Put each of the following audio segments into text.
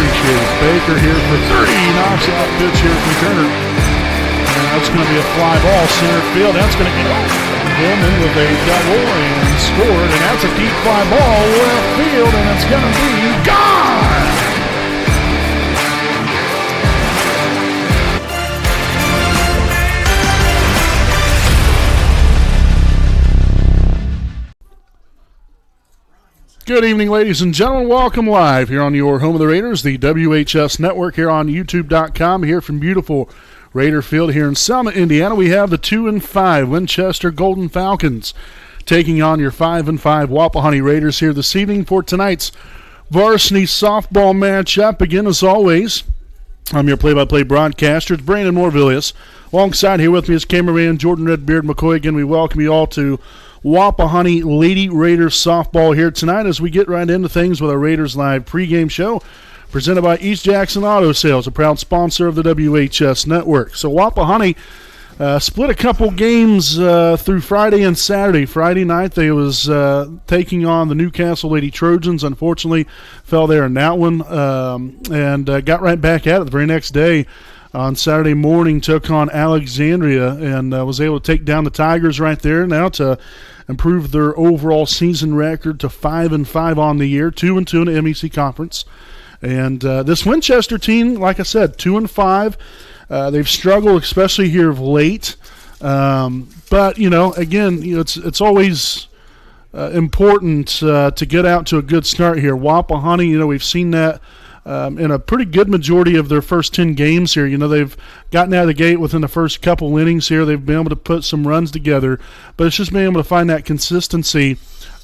appreciate it. Baker here for 3, knocks out pitch here from Turner. And that's going to be a fly ball, center field. That's going to get over. Gilman with a double and scored, and that's a deep fly ball left field, and it's going to be gone! Good evening, ladies and gentlemen. Welcome live here on your home of the Raiders, the WHS Network here on YouTube.com. Here from beautiful Raider Field here in Selma, Indiana. We have the 2-5 Winchester Golden Falcons taking on your 5-5 Wapahani Raiders here this evening for tonight's varsity softball matchup. Again, as always, I'm your play-by-play broadcaster. It's Brandon Morvillius. Alongside here with me is cameraman Jordan Redbeard McCoy. Again, we welcome you all to Wapahani Lady Raiders softball here tonight as we get right into things with our Raiders Live pregame show presented by East Jackson Auto Sales, a proud sponsor of the WHS Network. So Wapahani split a couple games through Friday and Saturday. Friday night they was taking on the Newcastle Lady Trojans. Unfortunately, fell there in that one and got right back at it the very next day. On Saturday morning, took on Alexandria and was able to take down the Tigers right there. Now to improve their overall season record to 5-5 on the year, 2-2 in the MEC Conference. And this Winchester team, like I said, 2-5. They've struggled, especially here of late. But again, it's always important to get out to a good start here. Wapahani, we've seen that. In a pretty good majority of their first 10 games here. They've gotten out of the gate within the first couple innings here. They've been able to put some runs together, but it's just being able to find that consistency,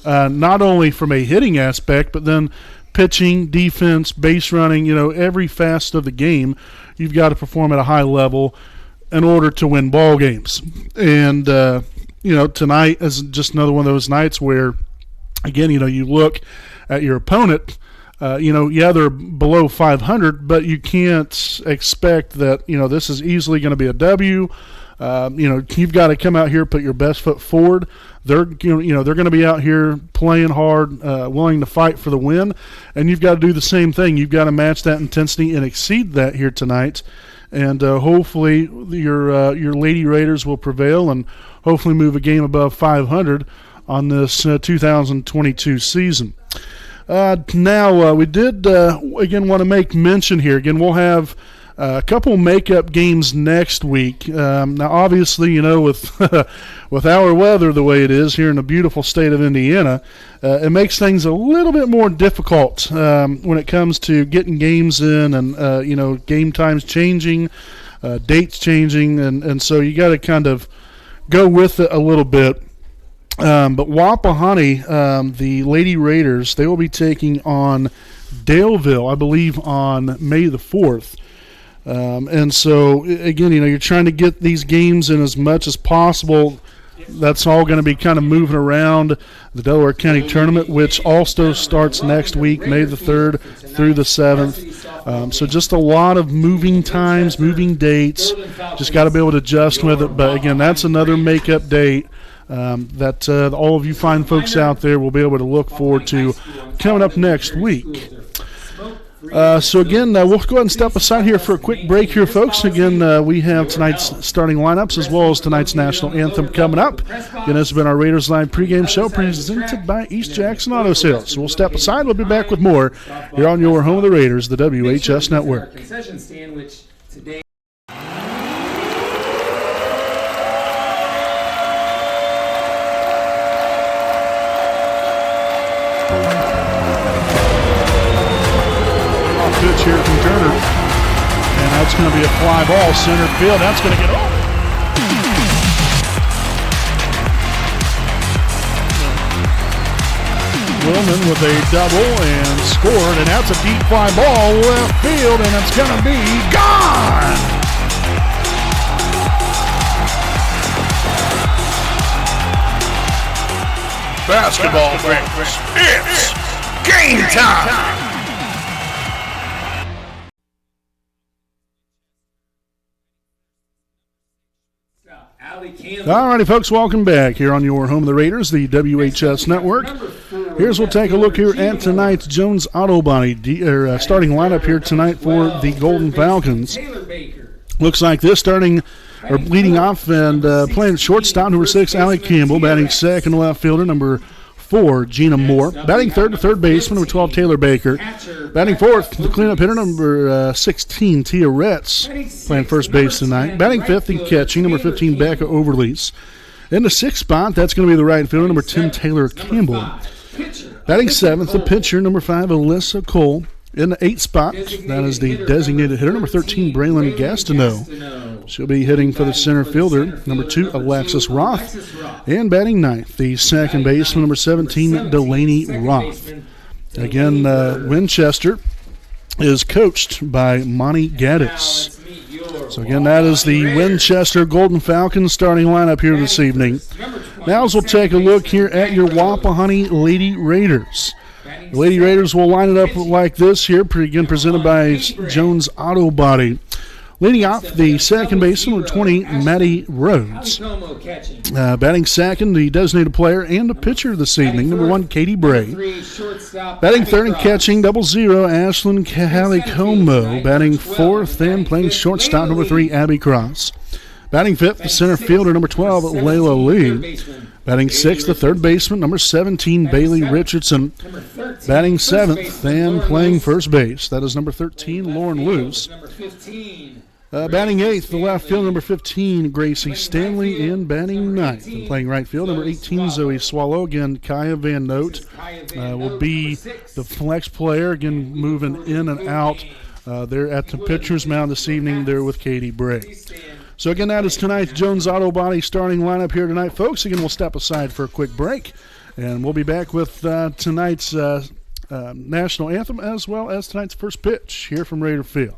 not only from a hitting aspect, but then pitching, defense, base running, every facet of the game, you've got to perform at a high level in order to win ball games. And, tonight is just another one of those nights where, again, you look at your opponent. They're below 500, but you can't expect that, this is easily going to be a W. You've got to come out here, put your best foot forward. They're going to be out here playing hard, willing to fight for the win, and you've got to do the same thing. You've got to match that intensity and exceed that here tonight, and hopefully your Lady Raiders will prevail and hopefully move a game above 500 on this 2022 season. Now, we did, again, want to make mention here. Again, we'll have a couple makeup games next week. Now, obviously, with with our weather the way it is here in the beautiful state of Indiana, it makes things a little bit more difficult when it comes to getting games in and, game times changing, dates changing, and so you got to kind of go with it a little bit. But Wapahani, the Lady Raiders, they will be taking on Daleville, I believe, on May the 4th. And so, again, you're trying to get these games in as much as possible. That's all going to be kind of moving around the Delaware County Tournament, which also starts next week, May the 3rd through the 7th. So just a lot of moving times, moving dates. Just got to be able to adjust with it. But, again, that's another makeup date that all of you fine folks out there will be able to look forward to coming up next week. So again, we'll go ahead and step aside here for a quick break here, folks. Again, we have tonight's starting lineups as well as tonight's national anthem coming up. Again, this has been our Raiders Live pregame show presented by East Jackson Auto Sales. So we'll step aside. We'll be back with more here on your home of the Raiders, the WHS Network. Concession stand, which today. Pitch here from Turner, and that's going to be a fly ball center field. That's going to get over. Willman with a double and scored, and that's a deep fly ball left field, and it's going to be gone. Basketball fans, it's game time. All righty, folks, welcome back here on your home of the Raiders, the WHS Network. Here's we'll take a look here at tonight's Jones Auto Body starting lineup here tonight for the Golden Falcons. Looks like this leading off and playing shortstop, number 6, Allie Campbell. Batting second, left fielder, number 4, Gina Moore. Batting third to third baseman, number 12, Taylor Baker. Batting fourth, the cleanup hitter, number 16, Tia Retz, playing first base tonight. Batting fifth and catching, number 15, Becca Overlease. In the sixth spot, that's going to be the right fielder, number 10, Taylor Campbell. Batting seventh, the pitcher, number 5, Alyssa Cole. In the eighth spot, that is the designated hitter, number 13, Braylon Gastineau. She'll be hitting for the center fielder, number 2, Alexis Roth. And batting ninth, the second baseman, number 17, Delaney Roth. Again, Winchester is coached by Monty Gaddis. So again, that is the Winchester Golden Falcons starting lineup here this evening. Now as we'll take a look here at your Wapahani Lady Raiders. The Lady Raiders will line it up like this here, again presented by Jones Auto Body. Leading off, the second baseman, number 20, Maddie Rhodes. Batting second, the designated player and the pitcher this evening, number 1, Katie Bray. Batting third and catching, 00, Ashlyn Calicomo. Batting fourth and playing shortstop, number 3, Abby Cross. Batting fifth, the center fielder, number 12, Layla Lee. Batting sixth, the third baseman, number 17, Bailey Richardson. Batting seventh and playing first base, that is number 13, Lauren Luce. Batting eighth, the left field, number 15, Gracie Stanley. And batting ninth and playing right field, number 18, Zoe Swallow. Again, Kaya Van Note will be the flex player, again moving in and out. They're at the pitcher's mound this evening. They're with Katie Bray. So again, that is tonight's Jones Auto Body starting lineup here tonight, folks. Again, we'll step aside for a quick break, and we'll be back with tonight's national anthem as well as tonight's first pitch here from Raider Field.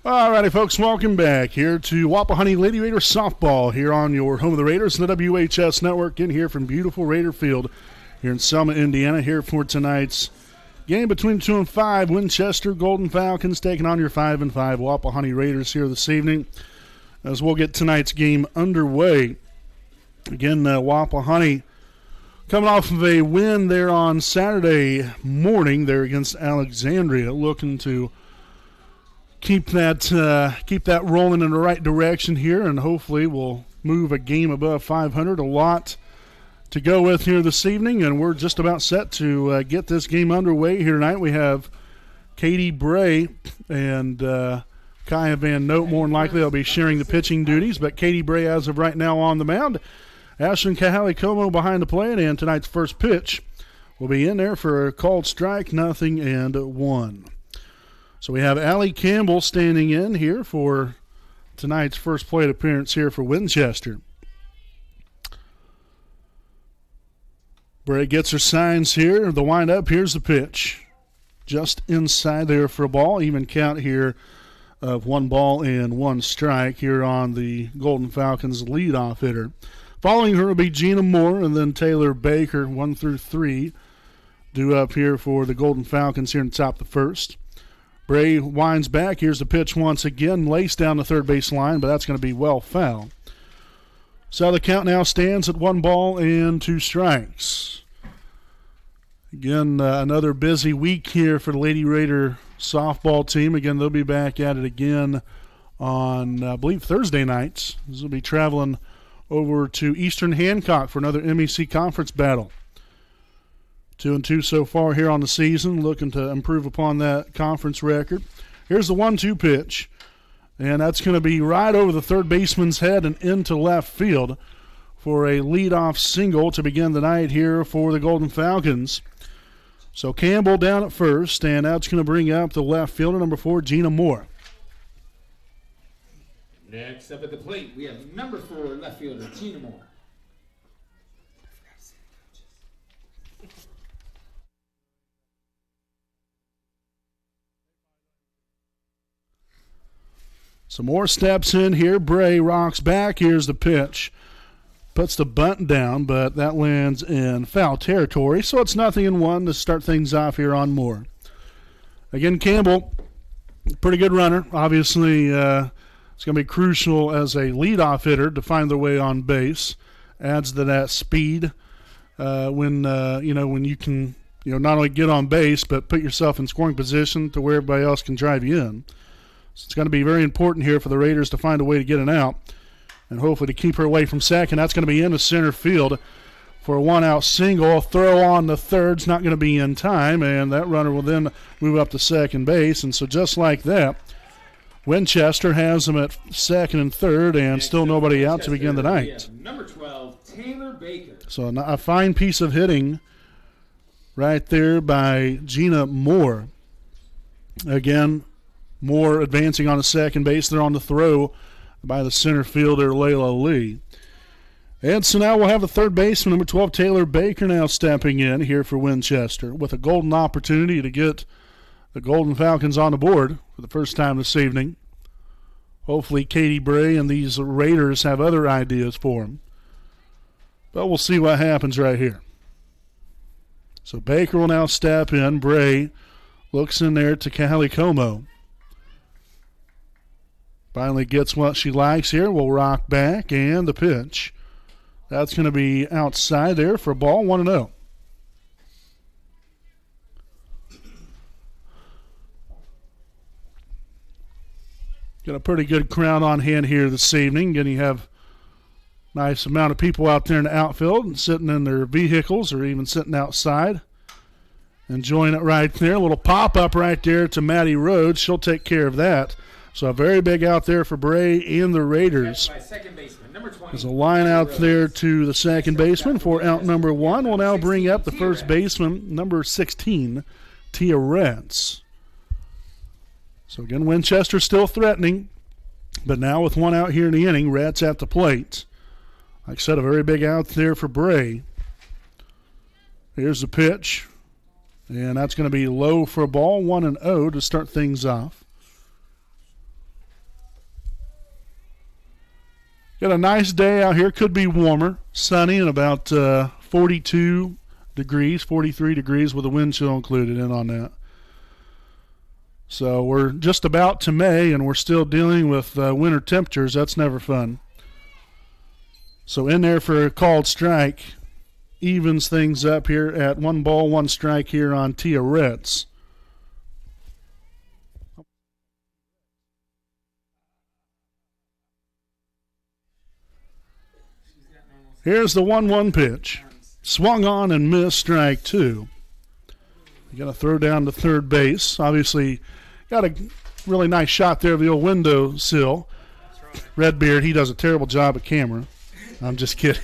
Alrighty, folks, welcome back here to Wapahani Lady Raider softball here on your home of the Raiders and the WHS Network in here from beautiful Raider Field here in Selma, Indiana, here for tonight's game between 2 and 5 Winchester Golden Falcons taking on your 5 and 5 Wapahani Raiders here this evening as we'll get tonight's game underway. Again, Wapahani coming off of a win there on Saturday morning there against Alexandria, looking to keep that rolling in the right direction here, and hopefully we'll move a game above 500. A lot to go with here this evening, and we're just about set to get this game underway here tonight. We have Katie Bray and Kaya Van Note. More than likely they'll be sharing the pitching duties, but Katie Bray as of right now on the mound. Ashlyn Kahali-Como behind the plate, and tonight's first pitch will be in there for a called strike, 0-1. So we have Allie Campbell standing in here for tonight's first plate appearance here for Winchester. Bray gets her signs here. The windup, here's the pitch. Just inside there for a ball. Even count here of 1 ball and 1 strike here on the Golden Falcons leadoff hitter. Following her will be Gina Moore and then Taylor Baker, 1 through 3, due up here for the Golden Falcons here in the top of the first. Bray winds back. Here's the pitch once again. Laced down the third base line, but that's going to be well foul. So the count now stands at 1 ball and 2 strikes. Again, another busy week here for the Lady Raider softball team. Again, they'll be back at it again on, I believe, Thursday nights. This will be traveling over to Eastern Hancock for another MEC conference battle. 2-2 so far here on the season, looking to improve upon that conference record. Here's the 1-2 pitch, and that's going to be right over the third baseman's head and into left field for a leadoff single to begin the night here for the Golden Falcons. So Campbell down at first, and that's going to bring up the left fielder, number 4, Gina Moore. Next up at the plate, we have number 4 left fielder Gina Moore. Some more steps in here. Bray rocks back. Here's the pitch. Puts the bunt down, but that lands in foul territory. So it's 0-1 to start things off here on Moore. Again, Campbell, pretty good runner. Obviously, it's going to be crucial as a leadoff hitter to find their way on base. Adds to that speed when you can not only get on base but put yourself in scoring position to where everybody else can drive you in. So it's going to be very important here for the Raiders to find a way to get an out and hopefully to keep her away from second. That's going to be into center field for a 1-out single. Throw on the third's not going to be in time, and that runner will then move up to second base. And so just like that, Winchester has them at second and third, and still nobody out to begin the night. Number 12, Taylor Baker. So a fine piece of hitting right there by Gina Moore. Again, Moore advancing on the second base. They're on the throw by the center fielder, Layla Lee. And so now we'll have the third baseman, number 12, Taylor Baker, now stepping in here for Winchester with a golden opportunity to get the Golden Falcons on the board for the first time this evening. Hopefully Katie Bray and these Raiders have other ideas for them. But we'll see what happens right here. So Baker will now step in. Bray looks in there to Kahali-Como. Finally gets what she likes here. Will rock back, and the pitch. That's going to be outside there for a ball, 1-0. Got a pretty good crowd on hand here this evening. Again, you have a nice amount of people out there in the outfield and sitting in their vehicles or even sitting outside. Enjoying it right there. A little pop-up right there to Maddie Rhodes. She'll take care of that. So a very big out there for Bray and the Raiders. There's a line out there to the second baseman for out number 1. We'll now bring up the first baseman, number 16, Tia Rentz. So again, Winchester still threatening, but now with 1 out here in the inning, Rentz at the plate. Like I said, a very big out there for Bray. Here's the pitch, and that's going to be low for a ball, 1-0 to start things off. Got a nice day out here. Could be warmer, sunny, and about 42 degrees, 43 degrees with a wind chill included in on that. So we're just about to May, and we're still dealing with winter temperatures. That's never fun. So in there for a called strike. Evens things up here at 1 ball, 1 strike here on Tia Ritz. Here's the 1-1 pitch. Swung on and missed, strike 2. You got to throw down to third base. Obviously, got a really nice shot there of the old window sill. Redbeard, he does a terrible job at camera. I'm just kidding.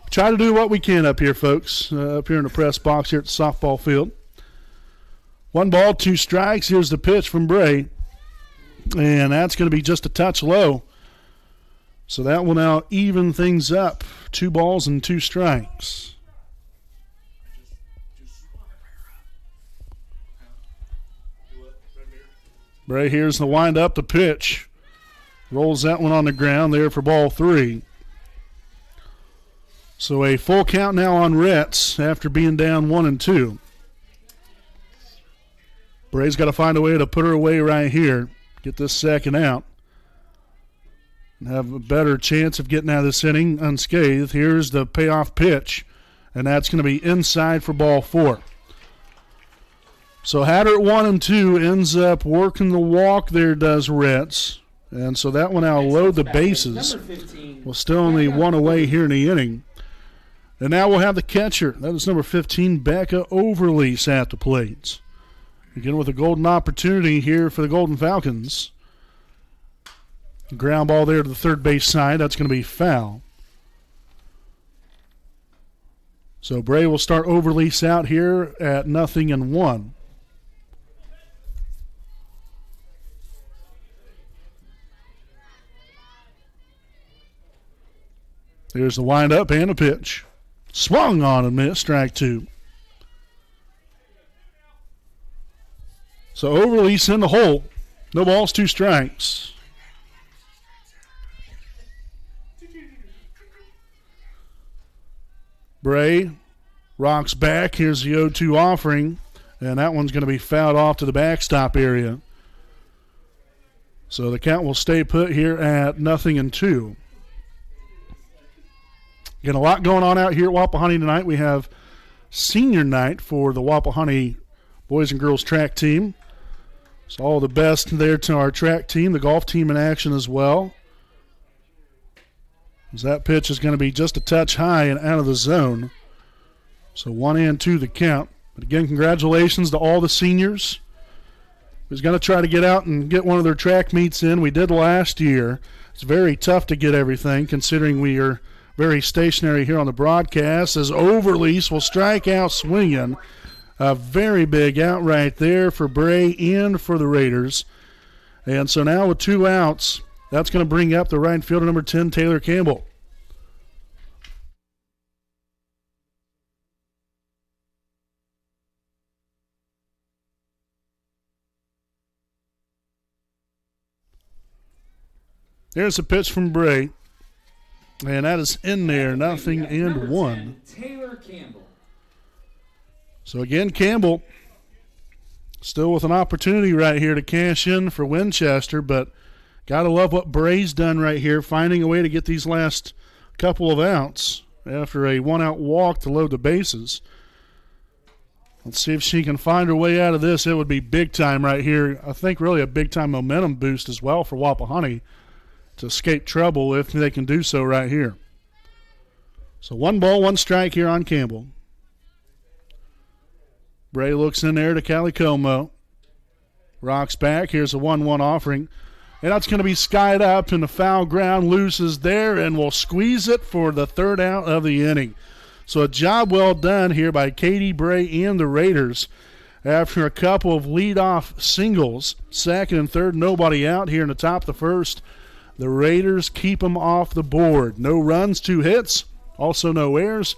Try to do what we can up here, folks, up here in the press box here at the softball field. 1 ball, 2 strikes. Here's the pitch from Bray. And that's going to be just a touch low. So that will now even things up. 2 balls and 2 strikes. Bray here's the wind-up, the pitch. Rolls that one on the ground there for ball 3. So a full count now on Ritz after being down 1-2. Bray's got to find a way to put her away right here. Get this second out. And have a better chance of getting out of this inning unscathed. Here's the payoff pitch, and that's going to be inside for ball 4. So had her at 1-2, ends up working the walk there, does Ritz. And so that one now load the bases. We're still only 1 away here in the inning. And now we'll have the catcher. That is number 15, Becca Overlease at the plate. Again with a golden opportunity here for the Golden Falcons. Ground ball there to the third base side. That's going to be foul. So Bray will start Overlease out here at 0-1. There's the windup and a pitch. Swung on and missed, strike 2. So Overlease in the hole. No balls, 2 strikes. Bray rocks back. Here's the 0-2 offering, and that one's going to be fouled off to the backstop area. So the count will stay put here at 0-2. Again, a lot going on out here at Wapahani tonight. We have senior night for the Wapahani boys and girls track team. So all the best there to our track team, the golf team in action as well. As that pitch is going to be just a touch high and out of the zone. So 1-2 the count. But again, congratulations to all the seniors. Who's going to try to get out and get one of their track meets in. We did last year. It's very tough to get everything considering we are very stationary here on the broadcast, as Overlease will strike out swinging. A very big out right there for Bray and for the Raiders. And so now with 2 outs, that's going to bring up the right fielder, number 10, Taylor Campbell. There's a pitch from Bray. And that is in there, 0-1. Taylor Campbell. So again, Campbell still with an opportunity right here to cash in for Winchester, but got to love what Bray's done right here, finding a way to get these last couple of outs after a 1-out walk to load the bases. Let's see if she can find her way out of this. It would be big time right here. I think really a big time momentum boost as well for Wapahani to escape trouble if they can do so right here. So 1 ball, 1 strike here on Campbell. Bray looks in there to Calicomo. Rocks back. Here's a 1-1 offering. And that's going to be skied up, and the foul ground loose is there, and will squeeze it for the 3rd out of the inning. So a job well done here by Katie Bray and the Raiders. After a couple of leadoff singles, 2nd and 3rd, nobody out here in the top of the 1st. The Raiders keep them off the board. No runs, 2 hits, also no errors.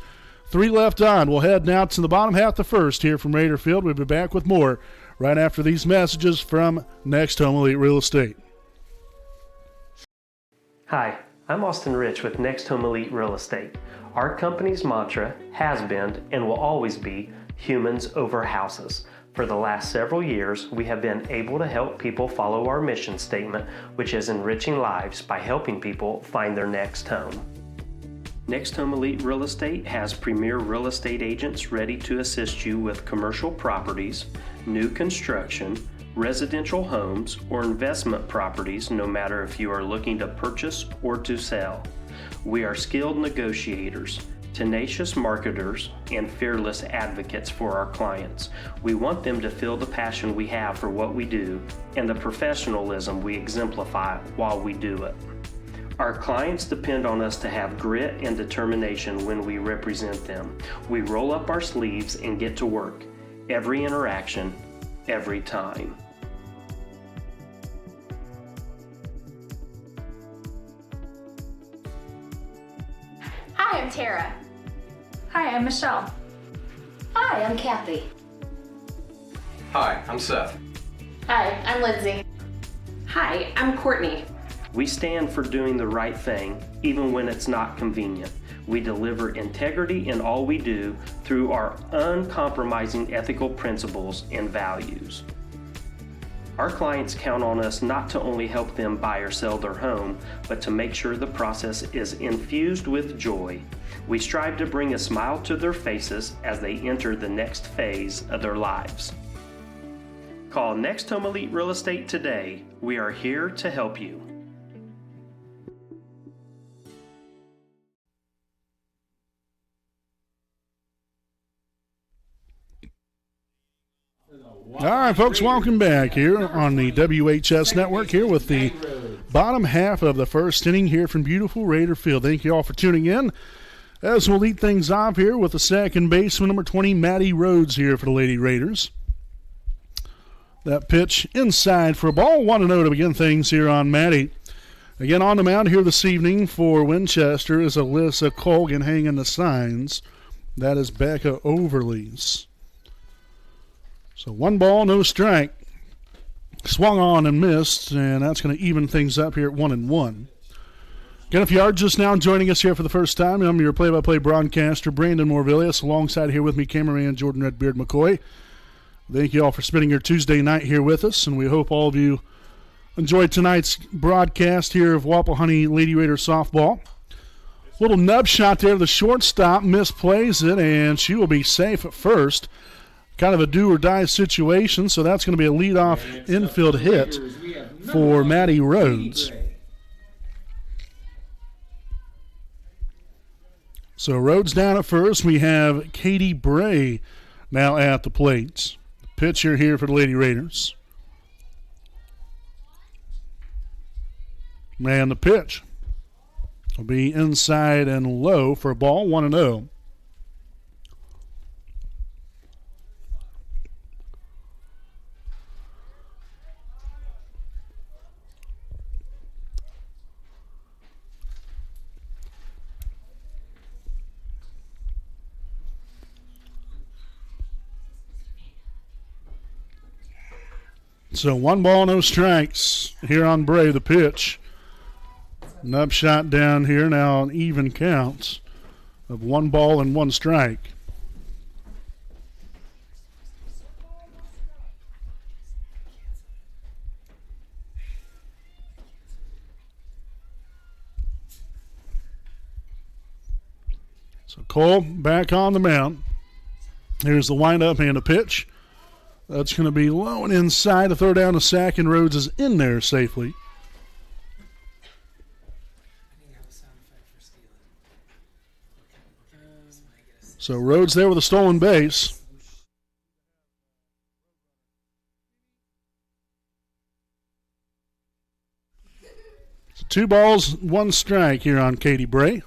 3 left on. We'll head now to the bottom half of the 1st here from Raider Field. We'll be back with more right after these messages from Next Home Elite Real Estate. Hi, I'm Austin Rich with Next Home Elite Real Estate. Our company's mantra has been and will always be humans over houses. For the last several years, we have been able to help people follow our mission statement, which is enriching lives by helping people find their next home. Next Home Elite Real Estate has premier real estate agents ready to assist you with commercial properties, new construction, residential homes, or investment properties, no matter if you are looking to purchase or to sell. We are skilled negotiators, tenacious marketers, and fearless advocates for our clients. We want them to feel the passion we have for what we do and the professionalism we exemplify while we do it. Our clients depend on us to have grit and determination when we represent them. We roll up our sleeves and get to work. Every interaction, every time. Hi, I'm Tara. Hi, I'm Michelle. Hi, I'm Kathy. Hi, I'm Seth. Hi, I'm Lindsay. Hi, I'm Courtney. We stand for doing the right thing, even when it's not convenient. We deliver integrity in all we do through our uncompromising ethical principles and values. Our clients count on us not to only help them buy or sell their home, but to make sure the process is infused with joy. We strive to bring a smile to their faces as they enter the next phase of their lives. Call Next Home Elite Real Estate today. We are here to help you. All right, folks, welcome back here on the WHS Network here with the bottom half of the first inning here from beautiful Raider Field. Thank you all for tuning in as we'll lead things off here with the second baseman, number 20, Maddie Rhodes here for the Lady Raiders. That pitch inside for a ball, 1-0 to begin things here on Maddie. Again, on the mound here this evening for Winchester is Alyssa Colgan hanging the signs. That is Becca Overlees. So 1 ball, no strike. Swung on and missed, and that's going to even things up here at 1-1. Again, if you are just now joining us here for the first time, I'm your play-by-play broadcaster, Brandon Morvillius, alongside here with me, cameraman Jordan Redbeard McCoy. Thank you all for spending your Tuesday night here with us, and we hope all of you enjoyed tonight's broadcast here of Wapahani Lady Raider softball. Little nub shot there, the shortstop misplays it, and she will be safe at first. Kind of a do-or-die situation, so that's going to be a leadoff infield hit for Maddie Rhodes. So Rhodes down at first. We have Katie Bray now at the plates. Pitcher here for the Lady Raiders. And the pitch will be inside and low for a ball, 1-0. So 1 ball, no strikes here on Bray, the pitch. Nub shot down here, now an even count of 1 ball and 1 strike. So Cole back on the mound. Here's the windup and the pitch. That's going to be low and inside. A throw down to sack, and Rhodes is in there safely. So Rhodes there with a stolen base. So 2 balls, 1 strike here on Katie Bray.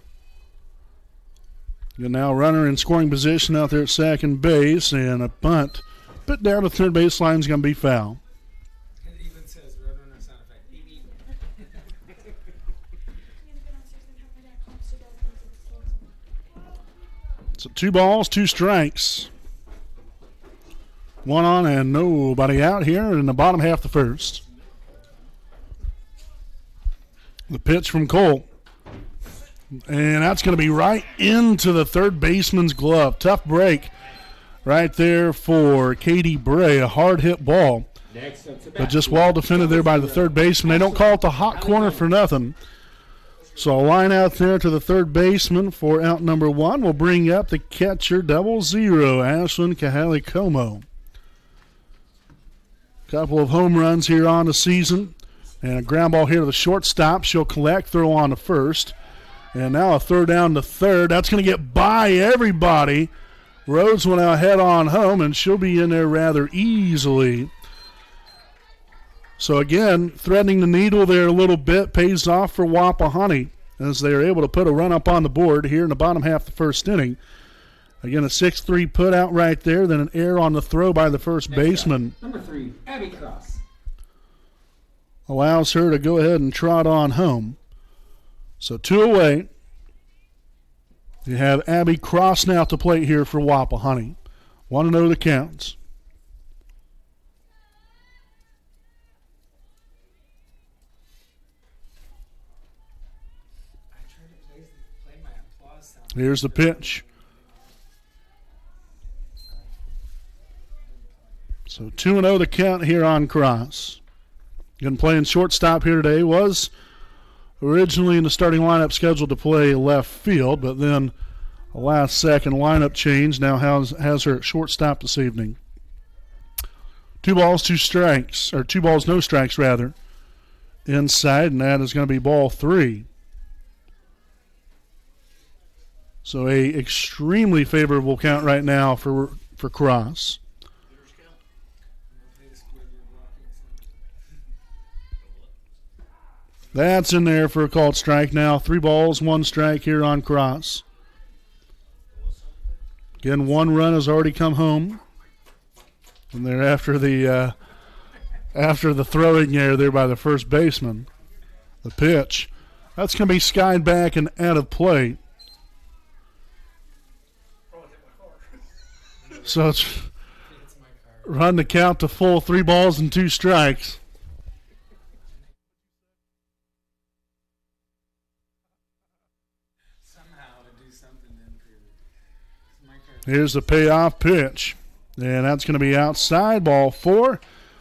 You're now runner in scoring position out there at second base, and a bunt. But down the third baseline is going to be foul. It even says roadrunner sound effect. Beep, beep. So 2 balls, 2 strikes. 1 on and nobody out here in the bottom half of the first. The pitch from Cole. And that's going to be right into the third baseman's glove. Tough break right there for Katie Bray. A hard hit ball. But just well defended there by the third baseman. They don't call it the hot corner for nothing. So a line out there to the third baseman for out number 1 will bring up the catcher, 0-0, Ashlyn Kahali-Como. Couple of home runs here on the season. And a ground ball here to the shortstop. She'll collect, throw on to first. And now a throw down to third. That's going to get by everybody. Rhodes went out head on home, and she'll be in there rather easily. So again, threading the needle there a little bit pays off for Wapahani as they are able to put a run up on the board here in the bottom half of the first inning. Again, a 6-3 put out right there, then an error on the throw by the first baseman. Number 3, Abby Cross. Allows her to go ahead and trot on home. So 2 away. You have Abby Cross now to plate here for Wapahani. 1-0 the counts. Here's the pitch. So 2-0 the count here on Cross. Again, playing shortstop here today. Was originally in the starting lineup scheduled to play left field, but then a last-second lineup change now has her at shortstop this evening. 2 balls, 2 strikes, or 2 balls, no strikes rather, inside, and that is going to be ball 3. So a extremely favorable count right now for Cross. That's in there for a called strike now. 3 balls, 1 strike here on Cross. Again, 1 run has already come home. And they're after the throwing error there by the first baseman. The pitch. That's going to be skied back and out of play. So it's run the count to full, 3 balls and 2 strikes. Here's the payoff pitch. And that's going to be outside, ball 4.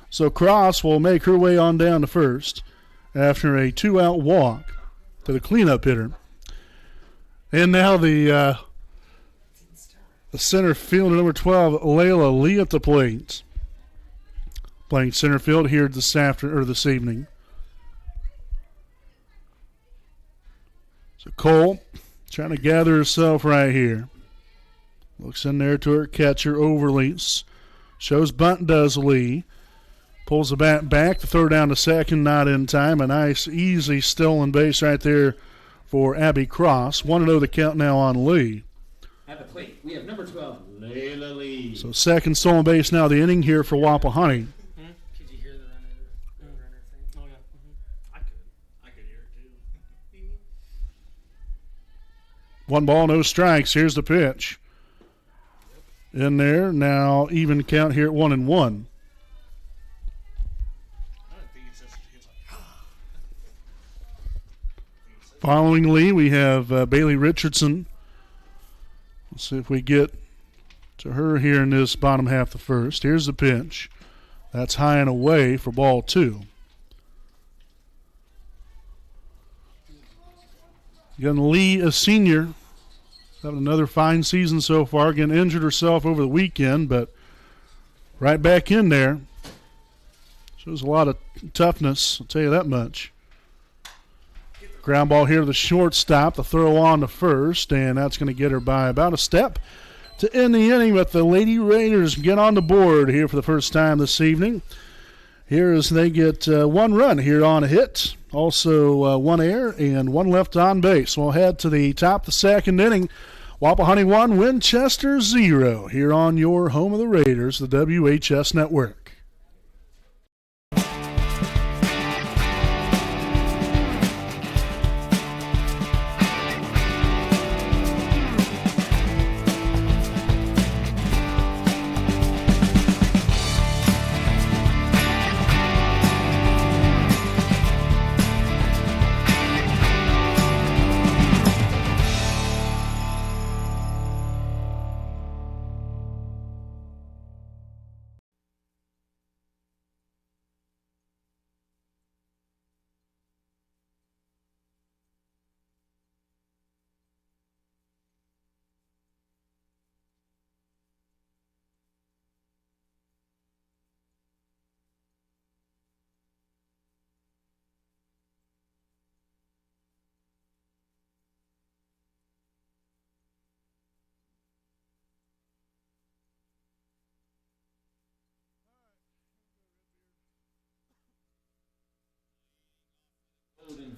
So Cross will make her way on down to first after a 2-out walk to the cleanup hitter. And now the center fielder, number 12, Layla Lee at the plate. Playing center field here this evening. So Cole trying to gather herself right here. Looks in there to her catcher, Overlease. Shows bunt, does Lee. Pulls the bat back. The throw down to second, not in time. A nice, easy stolen base right there for Abby Cross. 1-0 the count now on Lee. At the plate, we have number 12, Layla Lee. So second stolen base now the inning here for Wapahani. Could you hear the runner thing? Oh, yeah. I could hear it, too. 1 ball, no strikes. Here's the pitch. In there, now even count here at 1-1. Following Lee, we have Bailey Richardson. Let's see if we get to her here in this bottom half of the first. Here's the pitch. That's high and away for ball 2. Again, Lee, a senior, having another fine season so far. Again, injured herself over the weekend, but right back in there. Shows a lot of toughness, I'll tell you that much. Ground ball here to the shortstop. The throw on to first, and that's going to get her by about a step to end the inning. But the Lady Raiders get on the board here for the first time this evening. Here as they get 1 run here on a hit. Also 1 error and 1 left on base. We'll head to the top of the second inning. Wapahani 1, Winchester 0 here on your home of the Raiders, the WHS Network.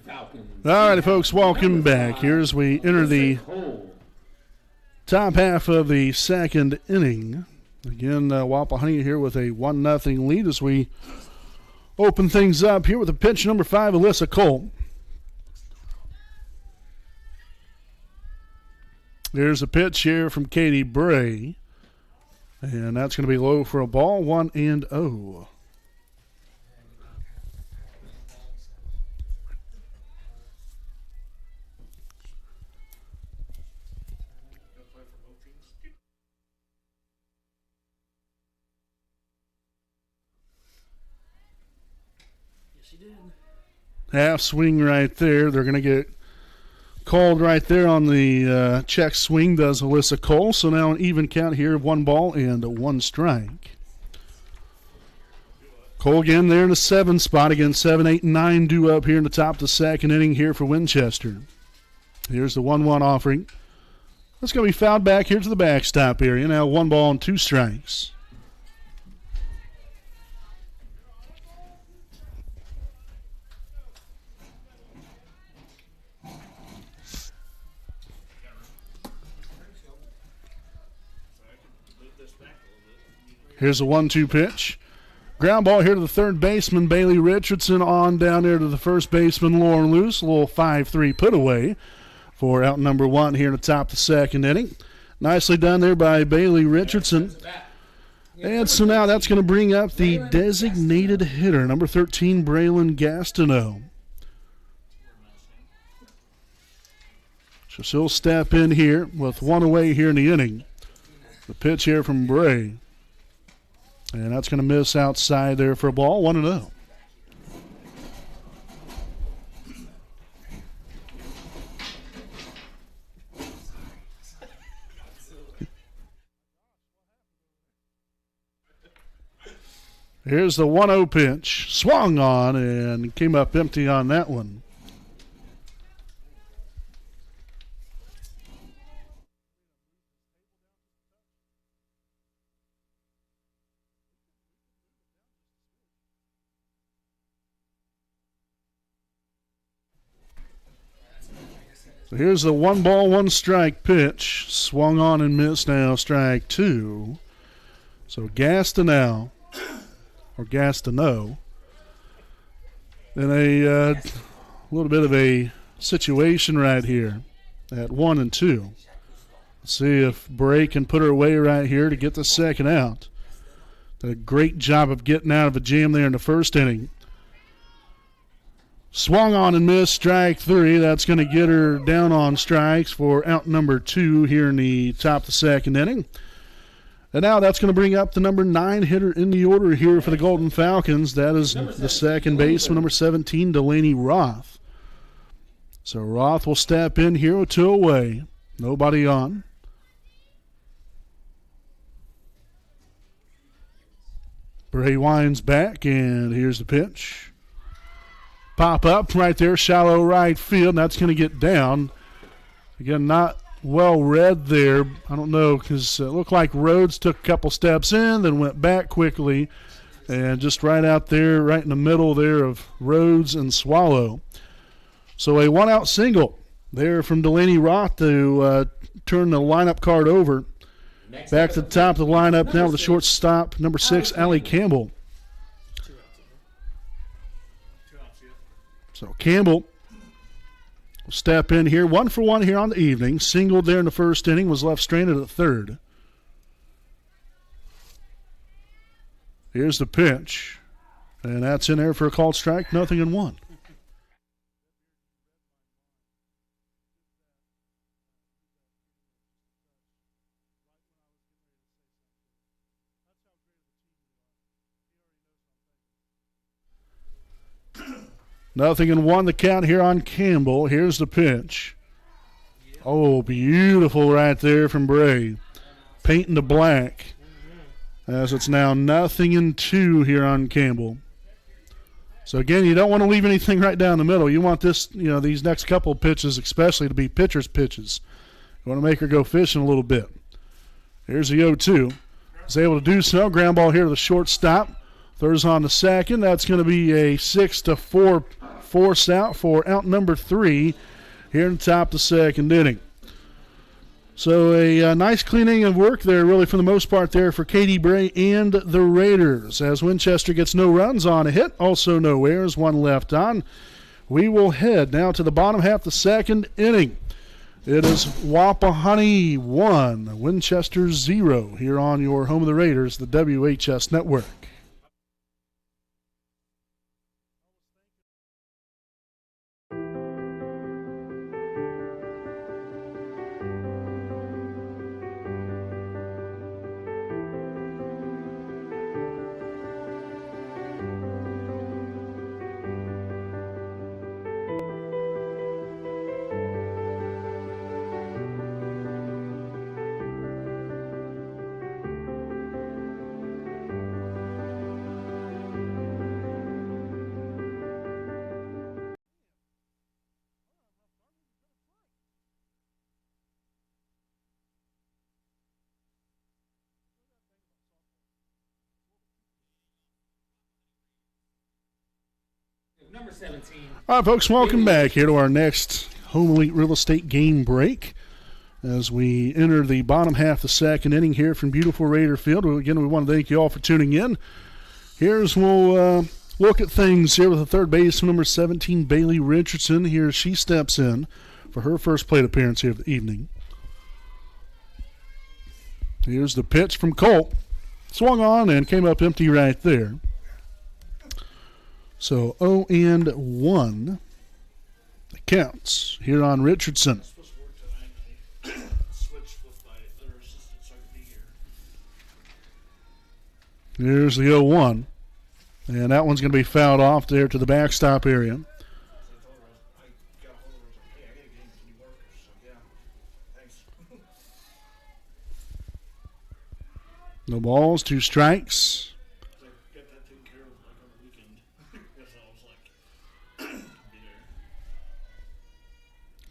Falcons. All righty, folks, welcome back. Here as we enter the Cole. top half of the second inning. Again, Wapahani here with a 1-0 lead as we open things up here with a pitch number 5, Alyssa Cole. There's a pitch here from Katie Bray. And that's going to be low for a ball, 1-0. Half swing right there. They're going to get called right there on the check swing, does Alyssa Cole. So now an even count here of 1 ball and 1 strike. Cole again there in the 7 spot. Again, 7, 8, and 9 due up here in the top of the second inning here for Winchester. Here's the 1-1 offering. That's going to be fouled back here to the backstop area. Now 1 ball and 2 strikes. Here's a 1-2 pitch. Ground ball here to the third baseman, Bailey Richardson, on down there to the first baseman, Lauren Luce. A little 5-3 put away for out number 1 here in the top of the second inning. Nicely done there by Bailey Richardson. And so now that's going to bring up the designated hitter, number 13, Braylon Gastineau. So she'll step in here with 1 away here in the inning. The pitch here from Bray. And that's going to miss outside there for a ball, 1-0. Here's the 1-0 pitch. Swung on and came up empty on that one. So here's the 1 ball, 1 strike pitch. Swung on and missed now, strike 2. So Gastineau, or Gastineau, in a little bit of a situation right here at 1 and 2. Let's see if Bray can put her away right here to get the second out. Did a great job of getting out of a jam there in the first inning. Swung on and missed, strike 3. That's going to get her down on strikes for out number 2 here in the top of the second inning. And now that's going to bring up the number 9 hitter in the order here for the Golden Falcons. That is the second baseman, number 17, Delaney Roth. So Roth will step in here with 2 away. Nobody on. Bray winds back, and here's the pitch. Pop up right there, shallow right field, and that's going to get down. Again, not well read there. I don't know, because it looked like Rhodes took a couple steps in, then went back quickly, and just right out there, right in the middle there of Rhodes and Swallow. So a 1-out single there from Delaney Roth to turn the lineup card over. Back to the top of the lineup now with the shortstop, number 6, Allie Campbell. So Campbell will step in here. 1 for 1 here on the evening. Singled there in the first inning, was left stranded at third. Here's the pitch. And that's in there for a called strike, 0-1. Nothing in 1 the count here on Campbell. Here's the pitch. Oh, beautiful right there from Bray. Painting the black. As it's now 0-2 here on Campbell. So again, you don't want to leave anything right down the middle. You want this, these next couple of pitches especially to be pitcher's pitches. You want to make her go fishing a little bit. Here's the 0-2. Is able to do so. Ground ball here to the shortstop. Throws on the second. That's going to be a 6-4 forced out for out number 3 here in the top of the second inning. So a nice clean inning of work there, really, for the most part there for Katie Bray and the Raiders, as Winchester gets no runs on a hit, also no errors, 1 left on. We will head now to the bottom half of the second inning. It is Wapahani 1, Winchester 0 here on your home of the Raiders, the WHS Network. Number 17. All right, folks, welcome back here to our next Home Elite Real Estate game break as we enter the bottom half of the second inning here from beautiful Raider Field. Again, we want to thank you all for tuning in. We'll look at things here with the third baseman, number 17, Bailey Richardson. Here she steps in for her first plate appearance here of the evening. Here's the pitch from Colt. Swung on and came up empty right there. So 0-1 counts here on Richardson. Here's the 0-1. And that one's going to be fouled off there to the backstop area. No balls, 2 strikes.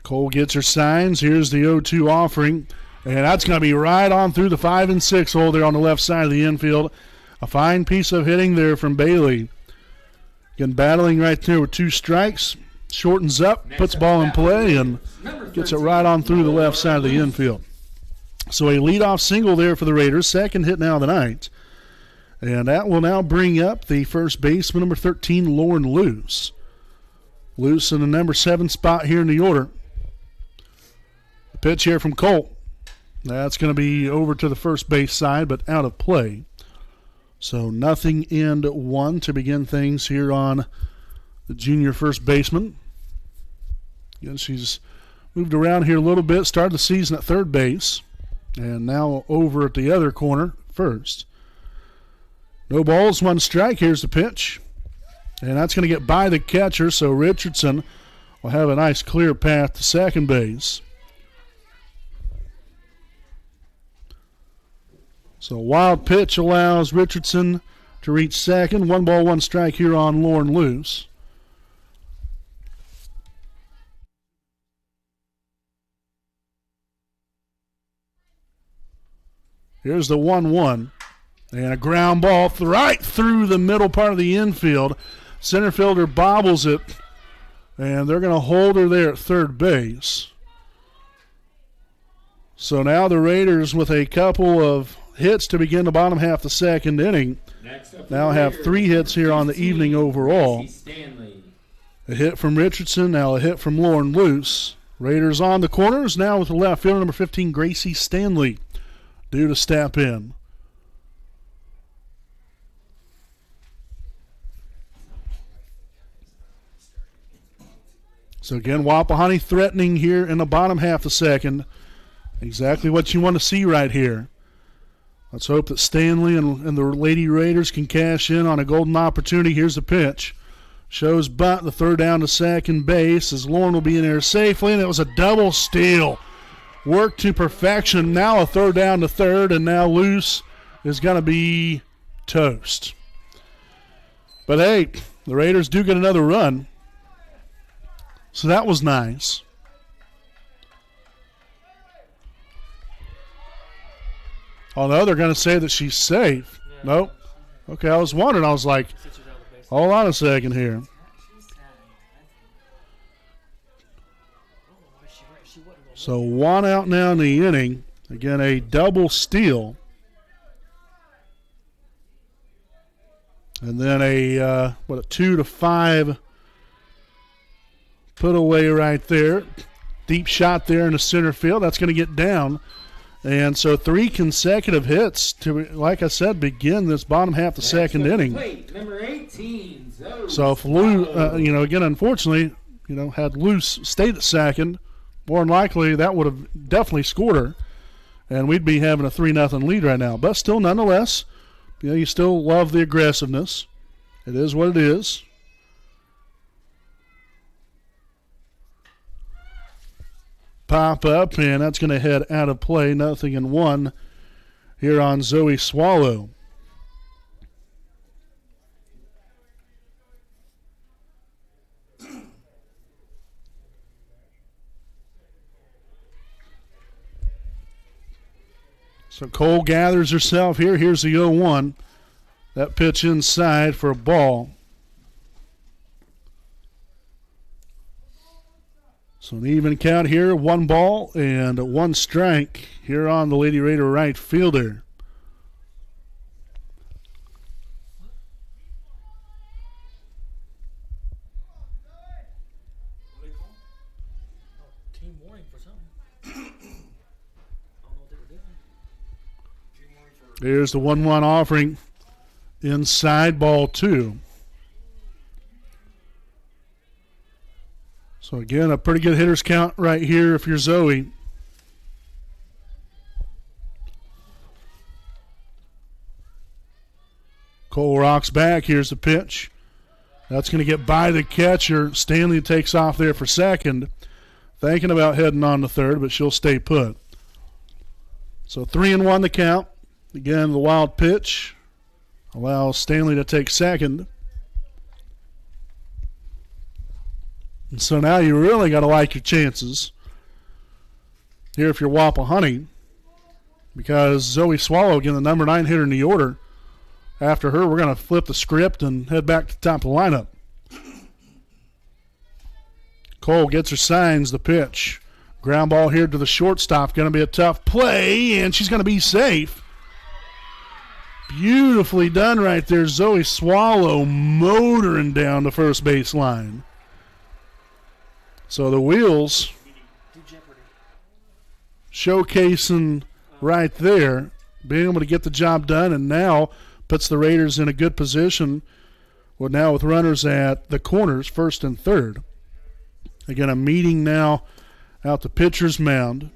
Cole gets her signs. Here's the 0-2 offering. And that's going to be right on through the 5 and 6 hole there on the left side of the infield. A fine piece of hitting there from Bailey. Again, battling right there with 2 strikes. Shortens up, puts ball in play, and gets it right on through the left side of the infield. So a leadoff single there for the Raiders. Second hit now of the night. And that will now bring up the first baseman, number 13, Lauren Luce. Luce in the number 7 spot here in the order. The pitch here from Colt. That's going to be over to the first base side, but out of play. So 0-1 to begin things here on the junior first baseman. Again, she's moved around here a little bit, started the season at third base, and now over at the other corner, first. No balls, 1 strike. Here's the pitch. And that's going to get by the catcher, so Richardson will have a nice clear path to second base. So wild pitch allows Richardson to reach second. 1 ball, 1 strike here on Lauren Luce. Here's the 1-1. And a ground ball right through the middle part of the infield. Center fielder bobbles it. And they're going to hold her there at third base. So now the Raiders, with a couple of hits to begin the bottom half of the second inning, now have 3 hits here on the evening overall. A hit from Richardson, now a hit from Lauren Luce. Raiders on the corners now with the left fielder, number 15, Gracie Stanley, due to step in. So again, Wapahani threatening here in the bottom half of the second. Exactly what you want to see right here. Let's hope that Stanley and the Lady Raiders can cash in on a golden opportunity. Here's the pitch. Shows bunt, the throw down to second base as Lauren will be in there safely, and it was a double steal. Worked to perfection. Now a throw down to third, and now Luce is going to be toast. But hey, the Raiders do get another run. So that was nice. Oh, no, they're going to say that she's safe. Yeah. Nope. Okay, I was wondering. I was like, hold on a second here. So 1 out now in the inning. Again, a double steal. And then a 2-5 put away right there. Deep shot there in the center field. That's going to get down. And so 3 consecutive hits to, like I said, begin this bottom half of the second inning. Plate, number 18, Zoe So if Lou, again, unfortunately, had Luce stayed at second, more than likely that would have definitely scored her, and we'd be having a 3-0 lead right now. But still, nonetheless, you still love the aggressiveness. It is what it is. Pop up, and that's going to head out of play. 0-1 here on Zoe Swallow. So Cole gathers herself here. Here's the 0-1. That pitch inside for a ball. So an even count here, 1 ball and 1 strike here on the Lady Raider right fielder. What do they call it? Oh, team warning for something. I don't know what they were doing. Team warning for. There's the 1-1 offering. Inside, ball 2. So again, a pretty good hitters count right here if you're Zoe. Cole rocks back. Here's the pitch. That's going to get by the catcher. Stanley takes off there for second. Thinking about heading on to third, but she'll stay put. So 3-1 the count. Again, the wild pitch allows Stanley to take second. And so now you really got to like your chances here if you're Wapahani, because Zoe Swallow, again, the number 9 hitter in the order. After her, we're going to flip the script and head back to the top of the lineup. Cole gets her signs, the pitch. Ground ball here to the shortstop. Going to be a tough play, and she's going to be safe. Beautifully done right there. Zoe Swallow motoring down the first base line. So the wheels showcasing right there, being able to get the job done, and now puts the Raiders in a good position. Well, now with runners at the corners, first and third. Again, a meeting now out the pitcher's mound.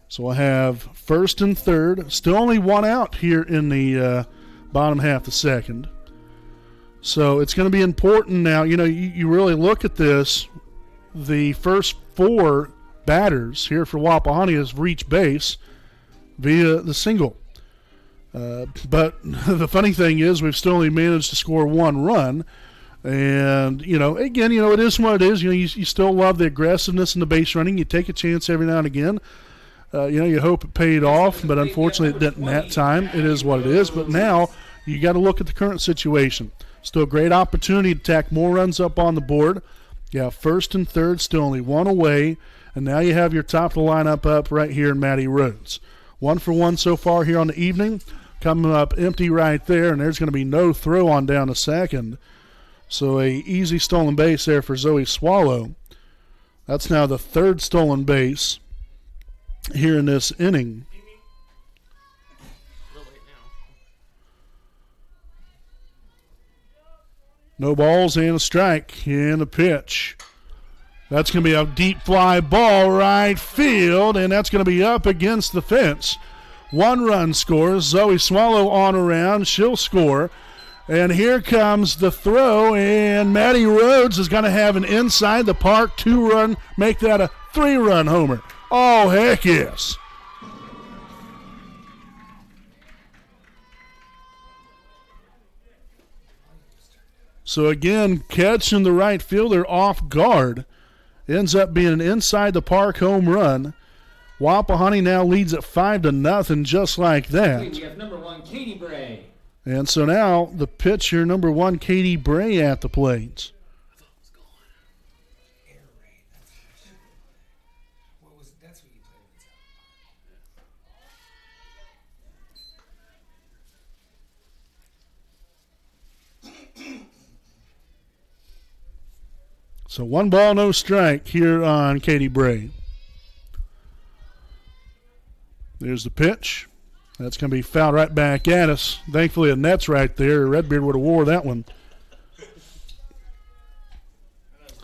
So we'll have first and third. Still only 1 out here in the bottom half of the second. So it's going to be important now. You really look at this. The first 4 batters here for Wapahani has reached base via the single. But the funny thing is we've still only managed to score 1 run. And, again, it is what it is. You still love the aggressiveness in the base running. You take a chance every now and again. You hope it paid off, but unfortunately it didn't that time. It is what it is. But now you got to look at the current situation. Still a great opportunity to tack more runs up on the board. You have first and third, still only 1 away. And now you have your top of the lineup up right here in Maddie Rhodes. 1 for 1 so far here on the evening. Coming up empty right there, and there's going to be no throw on down to second. So a easy stolen base there for Zoe Swallow. That's now the 3rd stolen base here in this inning. No balls and a strike and a pitch. That's going to be a deep fly ball right field, and that's going to be up against the fence. 1 run scores. Zoe Swallow on around. She'll score. And here comes the throw, and Maddie Rhodes is going to have an inside the park 2-run, make that a 3-run homer. Oh, heck yes. So again, catching the right fielder off guard. Ends up being an inside the park home run. Wapahani now leads at 5-0 just like that. We have number 1, Katie Bray. And so now the pitcher, number 1, Katie Bray at the plate. What was that's what So 1 ball, no strike here on Katie Bray. There's the pitch. That's going to be fouled right back at us. Thankfully, a net's right there. Redbeard would have wore that one.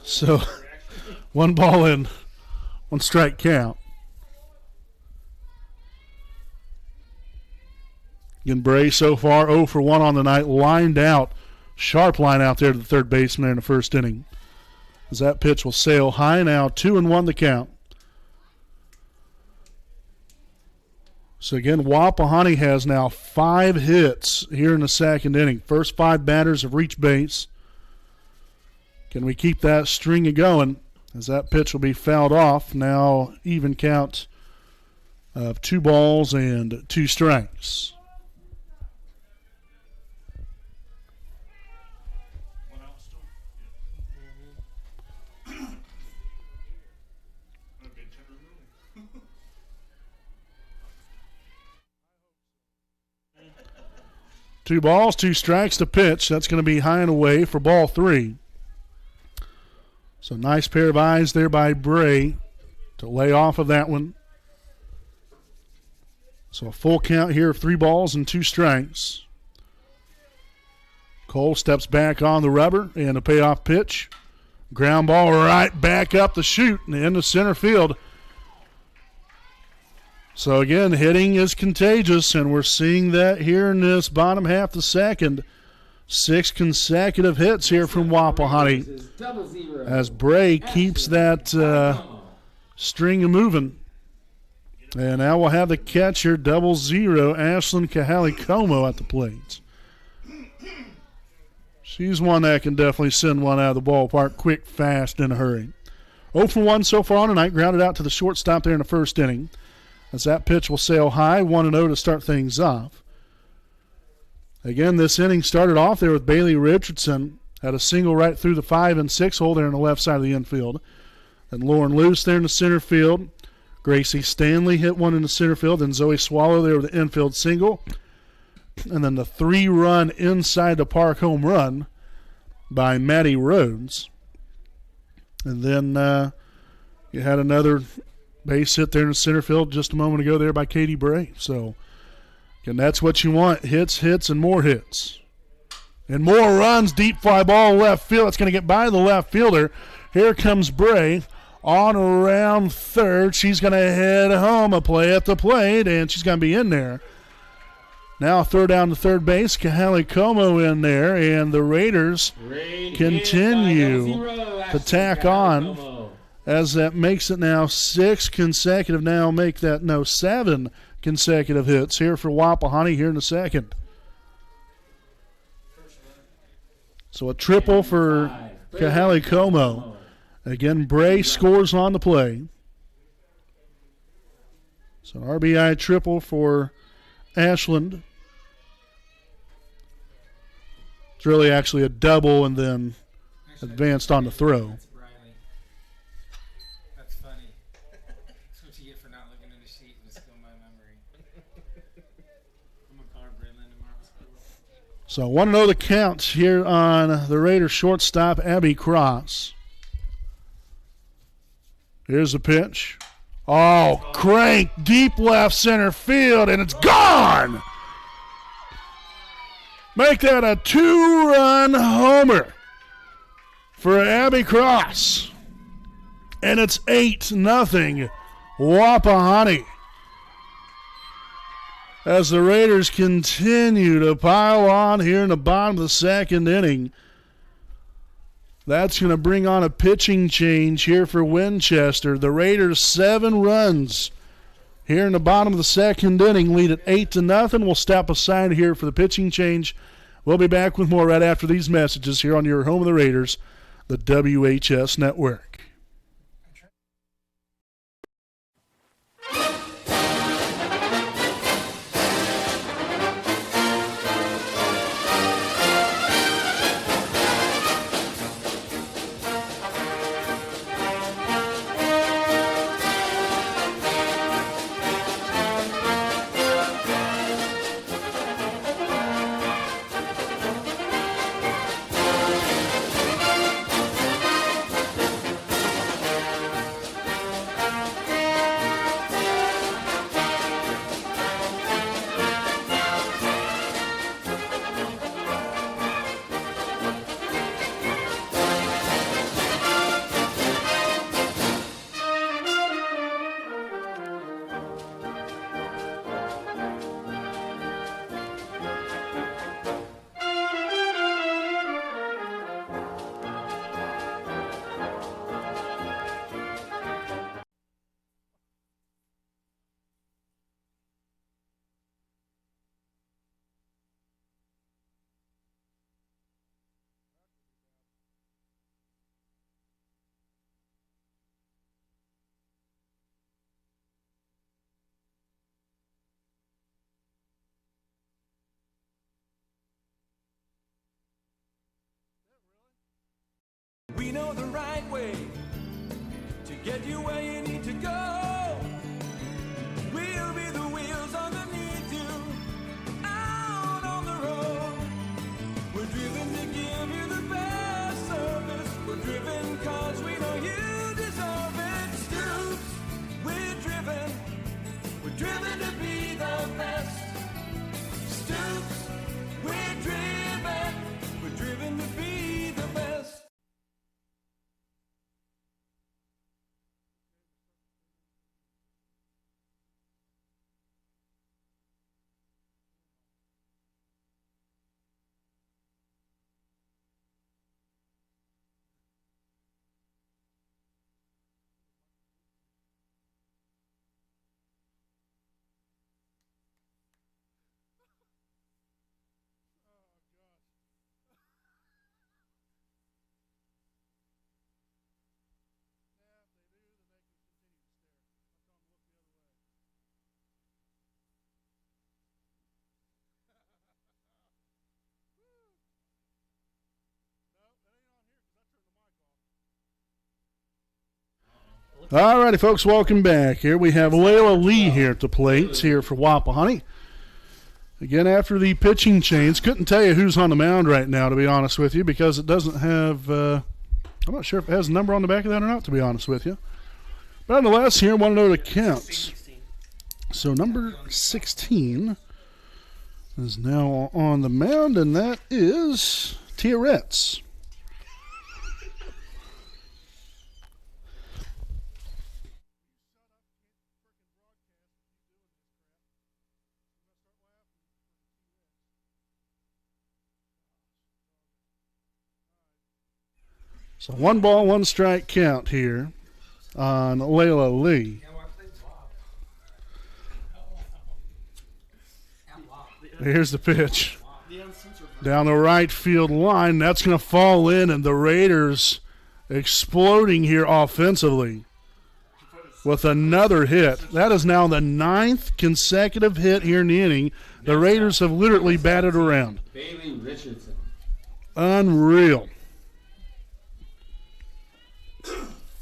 So 1 ball and 1 strike count. Again, Bray so far 0 for 1 on the night. Lined out. Sharp line out there to the third baseman there in the first inning. As that pitch will sail high now. 2-1 the count. So again, Wapahani has now 5 hits here in the second inning. First 5 batters have reached base. Can we keep that string going? As that pitch will be fouled off. Now even count of 2 balls and 2 strikes. Two balls, 2 strikes to pitch. That's going to be high and away for ball 3. So nice pair of eyes there by Bray to lay off of that one. So a full count here of 3 balls and 2 strikes. Cole steps back on the rubber and a payoff pitch. Ground ball right back up the chute and into center field. So again, hitting is contagious, and we're seeing that here in this bottom half of the second. 6 consecutive hits here from Wapahani as Bray keeps that string moving. And now we'll have the catcher 0-0, Ashlyn Kahali-Como at the plate. She's one that can definitely send one out of the ballpark quick, fast, in a hurry. 0 for 1 so far on tonight, grounded out to the shortstop there in the first inning. As that pitch will sail high, 1-0 to start things off. Again, this inning started off there with Bailey Richardson. Had a single right through the 5 and 6 hole there on the left side of the infield. Then Lauren Luce there in the center field. Gracie Stanley hit one in the center field. Then Zoe Swallow there with the infield single. And then the 3-run inside the park home run by Maddie Rhodes. And then you had another base hit there in the center field just a moment ago there by Katie Bray. So, again, that's what you want. Hits, hits, and more hits. And more runs. Deep fly ball left field. It's going to get by the left fielder. Here comes Bray on around third. She's going to head home. A play at the plate, and she's going to be in there. Now throw down to third base. Kahali-Como in there, and the Raiders continue to tack on. As that makes it now 6 consecutive, 7 consecutive hits here for Wapahani here in the second. So a triple for Kahali-Como. Again, Bray scores on the play. So an RBI triple for Ashland. It's really actually a double and then advanced on the throw. So 1-0 the count here on the Raiders shortstop, Abby Cross. Here's the pitch. Oh, crank deep left center field, and it's gone. Make that a 2-run homer for Abby Cross. And it's 8-0 Wapahani. As the Raiders continue to pile on here in the bottom of the second inning. That's going to bring on a pitching change here for Winchester. The Raiders 7 runs here in the bottom of the second inning, lead at 8-0. We'll step aside here for the pitching change. We'll be back with more right after these messages here on your home of the Raiders, the WHS Network. know the right way to get you where you need to go. We'll be the wheels underneath you, out on the road. We're driven to give you the best service. We're driven cause we know you deserve it. Stoops, we're driven to be the best. Stoops, we're driven to be the best. All righty, folks, welcome back. Here we have Layla Lee here at the plate here for Wapahani. Again, after the pitching change, couldn't tell you who's on the mound right now, to be honest with you, because it doesn't have, I'm not sure if it has a number on the back of that or not, to be honest with you. But nonetheless, here, want to know the counts. So number 16 is now on the mound, and that is Tia Retz. So 1 ball, 1 strike count here on Layla Lee. Here's the pitch. Down the right field line. That's going to fall in, and the Raiders exploding here offensively with another hit. That is now the 9th consecutive hit here in the inning. The Raiders have literally batted around. Bailey Richardson. Unreal.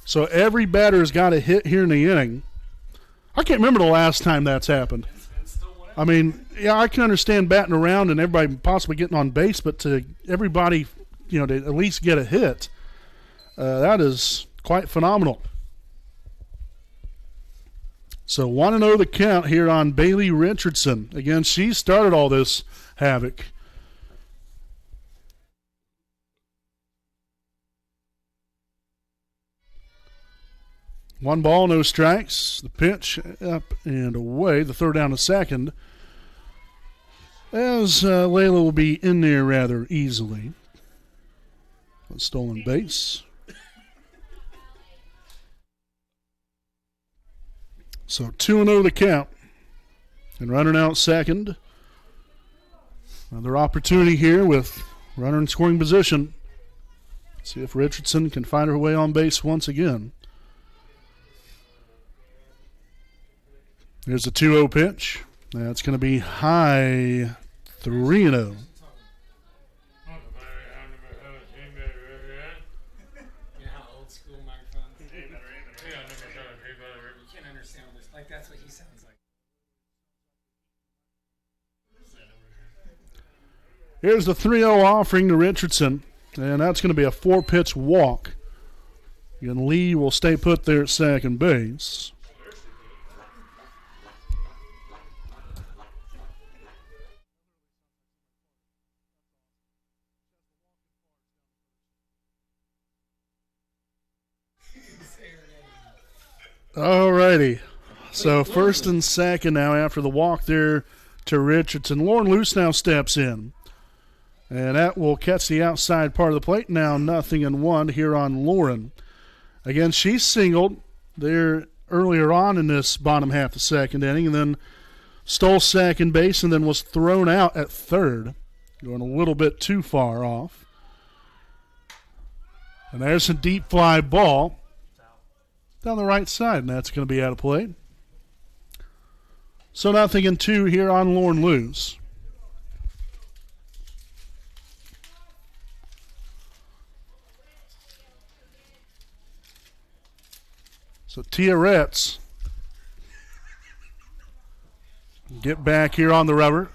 So every batter has got a hit here in the inning. I can't remember the last time that's happened. I mean, yeah, I can understand batting around and everybody possibly getting on base, but to everybody, to at least get a hit, that is quite phenomenal. So 1-0 the count here on Bailey Richardson. Again, she started all this havoc. One ball, no strikes. The pitch up and away. The throw down to second. As Layla will be in there rather easily. A stolen base. So 2-0 the count. And running out second. Another opportunity here with runner in scoring position. See if Richardson can find her way on base once again. Here's a 2-0 pitch. That's going to be high 3-0. Old school microphones. You can't understand what this. Like that's what he sounds like. Here's the 3-0 offering to Richardson, and that's going to be a 4-pitch walk. And Lee will stay put there at second base. All righty. So first and second now after the walk there to Richardson. Lauren Luce now steps in. And that will catch the outside part of the plate. Now 0-1 here on Lauren. Again, she singled there earlier on in this bottom half of the second inning and then stole second base and then was thrown out at third, going a little bit too far off. And there's a deep fly ball down the right side, and that's going to be out of play. So 0-2 here on Lauren Luce. So Tia Retz get back here on the rubber.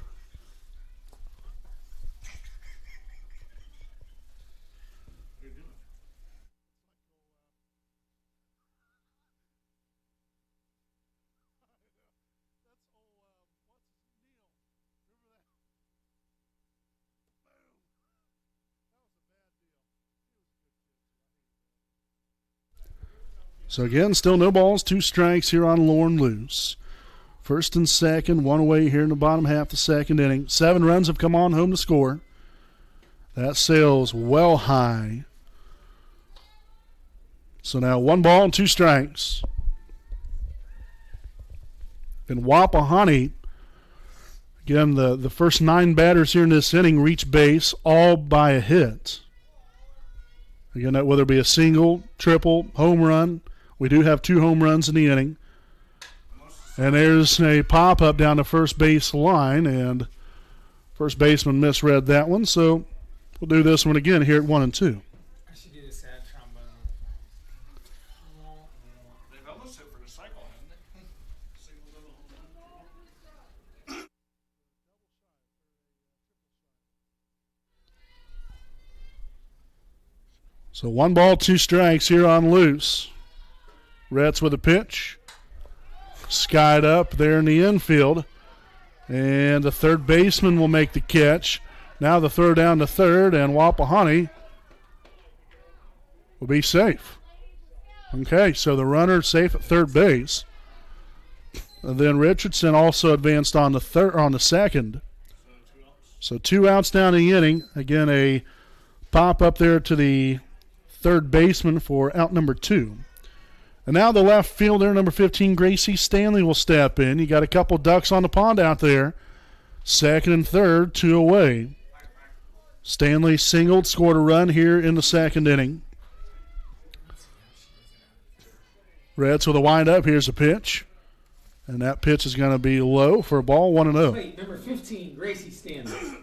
So again, still no balls, 2 strikes here on Lorne Luce. First and second, 1 away here in the bottom half of the second inning. 7 runs have come on home to score. That sails well high. So now 1 ball and 2 strikes. And Wapahani, again, the first 9 batters here in this inning reach base all by a hit. Again, whether it be a single, triple, home run. We do have 2 home runs in the inning. And there's a pop-up down the first base line, and first baseman misread that one, so we'll do this one again here at 1 and 2. I should do the sad trombone. They've almost hit for the cycle, haven't they? So 1 ball, 2 strikes here on Luce. Retz with a pitch. Skied up there in the infield. And the third baseman will make the catch. Now the throw down to third, and Wapahani will be safe. Okay, so the runner safe at third base. And then Richardson also advanced on the second. So 2 outs down the inning. Again, a pop up there to the third baseman for out number 2. And now the left fielder, number 15, Gracie Stanley, will step in. You got a couple ducks on the pond out there. Second and third, 2 away. Stanley singled, scored a run here in the second inning. Reds with a windup. Here's a pitch. And that pitch is going to be low for a ball, 1-0. Wait, number 15, Gracie Stanley.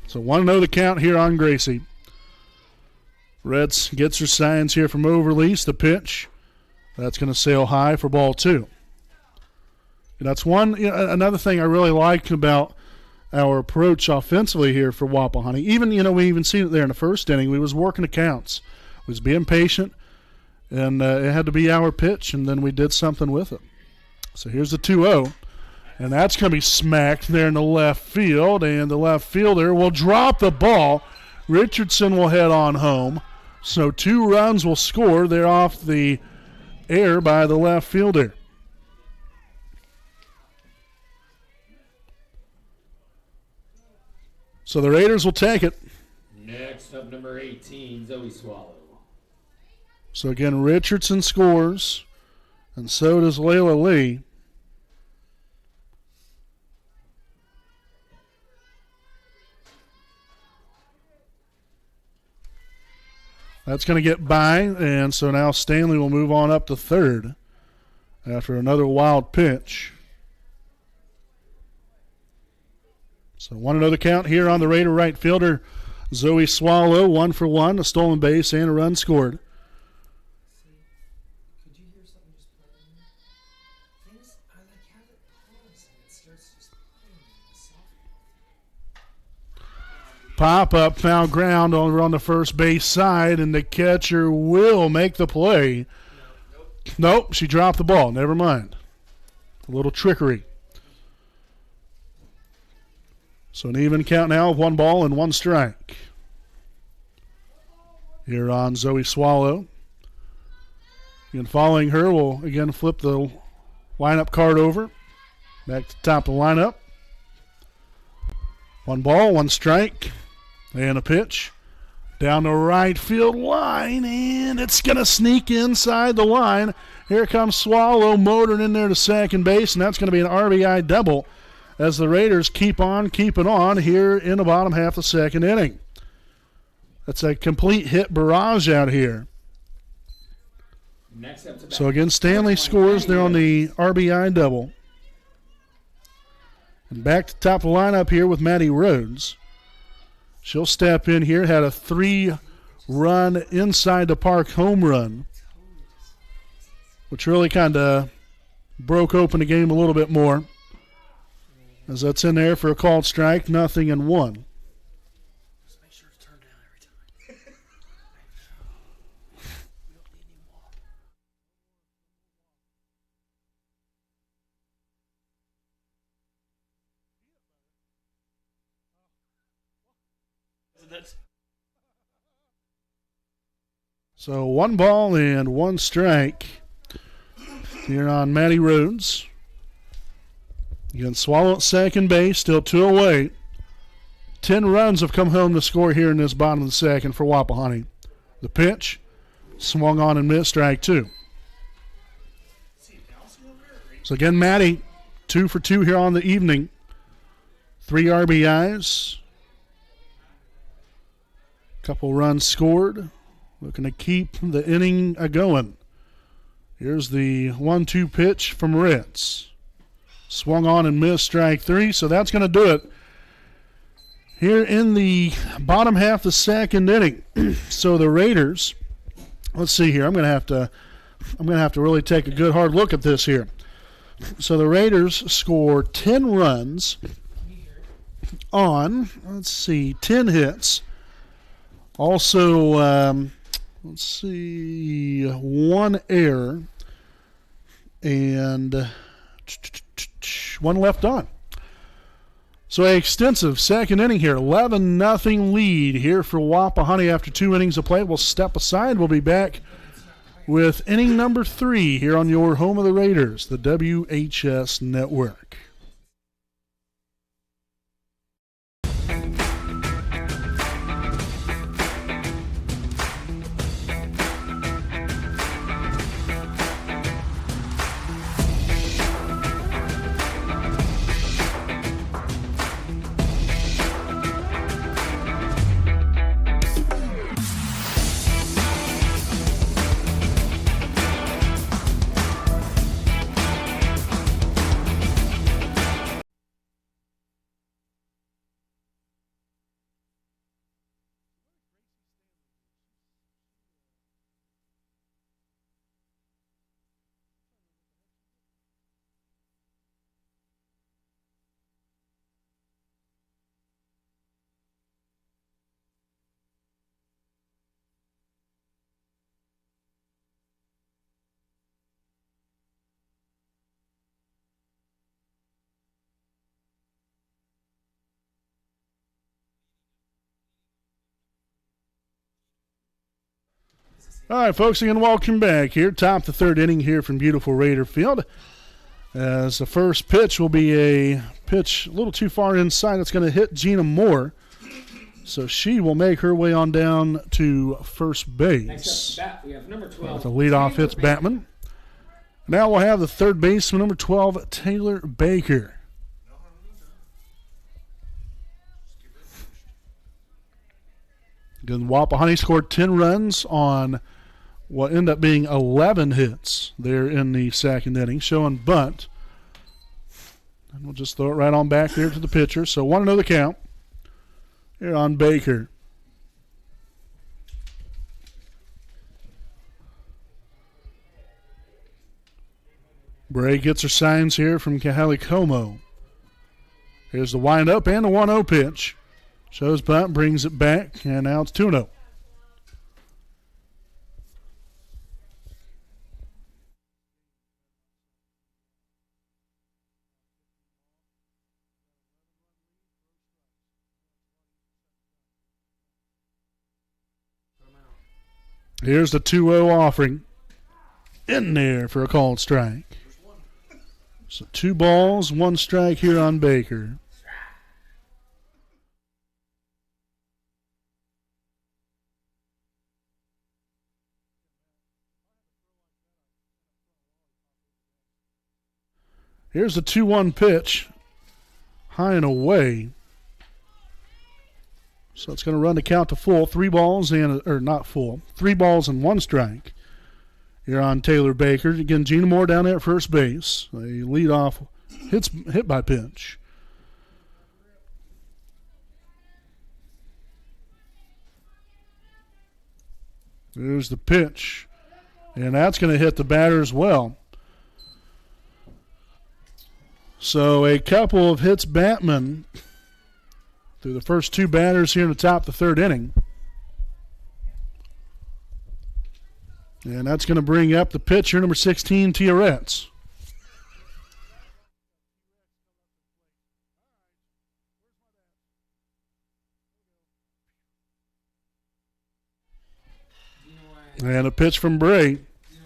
So 1-0 the count here on Gracie. Reds gets her signs here from Overlease. The pitch. That's going to sail high for ball 2. And that's another thing I really like about our approach offensively here for Wapahani. Even, we even seen it there in the first inning. We was working the counts. We was being patient, and it had to be our pitch, and then we did something with it. So here's the 2-0. And that's going to be smacked there in the left field, and the left fielder will drop the ball. Richardson will head on home. So 2 runs will score. They're off the air by the left fielder. So the Raiders will take it. Next up, number 18, Zoe Swallow. So again, Richardson scores, and so does Layla Lee. That's going to get by, and so now Stanley will move on up to third after another wild pitch. So 1-0 the count here on the Raider right fielder, Zoe Swallow, 1 for 1, a stolen base and a run scored. Could you hear something just playing? Things, I have it paused and it starts just playing softly. Pop up, foul ground over on the first base side, and the catcher will make the play. Nope, she dropped the ball. Never mind. A little trickery. So an even count now of 1 ball and 1 strike. Here on Zoe Swallow. And following her, we'll again flip the lineup card over. Back to the top of the lineup. 1 ball, 1 strike. And a pitch down the right field line, and it's going to sneak inside the line. Here comes Swallow motoring in there to second base, and that's going to be an RBI double as the Raiders keep on keeping on here in the bottom half of the second inning. That's a complete hit barrage out here. Next up to So again, Stanley scores there on the RBI double. And back to top of the lineup here with Maddie Rhodes. She'll step in here, had a 3-run inside the park home run, which really kind of broke open the game a little bit more. As that's in there for a called strike, 0-1. Just make sure to turn down every time. We don't need any more. That's So 1 ball and 1 strike here on Maddie Rhodes. Again, Swallow at second base, still 2 away. 10 runs have come home to score here in this bottom of the second for Wapahani. The pitch, swung on and missed, strike 2. So again, Maddie, 2 for 2 here on the evening. 3 RBIs. Couple runs scored. Looking to keep the inning a-going. Here's the 1-2 pitch from Ritz. Swung on and missed, strike 3. So that's going to do it here in the bottom half of the second inning. So the Raiders, let's see here. I'm going to have to really take a good hard look at this here. So the Raiders score 10 runs on, 10 hits. Also, 1 error and 1 left on. So an extensive second inning here. 11-0 lead here for Wapahani after 2 innings of play. We'll step aside. We'll be back with inning number 3 here on your home of the Raiders, the WHS Network. All right, folks, again, welcome back here. Top of the third inning here from beautiful Raider Field. As the first pitch will be a pitch a little too far inside. It's going to hit Gina Moore. So she will make her way on down to first base. Next up, bat, we have number 12. The leadoff hits Batman. Now we'll have the third baseman, number 12, Taylor Baker. Again, Wapahani scored 10 runs on what ended up being 11 hits there in the second inning, showing bunt. And we'll just throw it right on back there to the pitcher. So 1-0 the count here on Baker. Bray gets her signs here from Kahali Como. Here's the windup and the 1-0 pitch. Shows bunt, brings it back, and now it's 2-0. Here's the 2-0 offering. In there for a called strike. So 2 balls, 1 strike here on Baker. Here's the 2-1 pitch. High and away. So it's going to run the count to full. 3 balls and, or not full, 3 balls and 1 strike. Here on Taylor Baker. Again, Gina Moore down there at first base. A leadoff hit by pitch. There's the pitch. And that's going to hit the batter as well. So a couple of hits Batman through the first two batters here in the top of the third inning. And that's going to bring up the pitcher, number 16, Tioretz. And a pitch from Bray.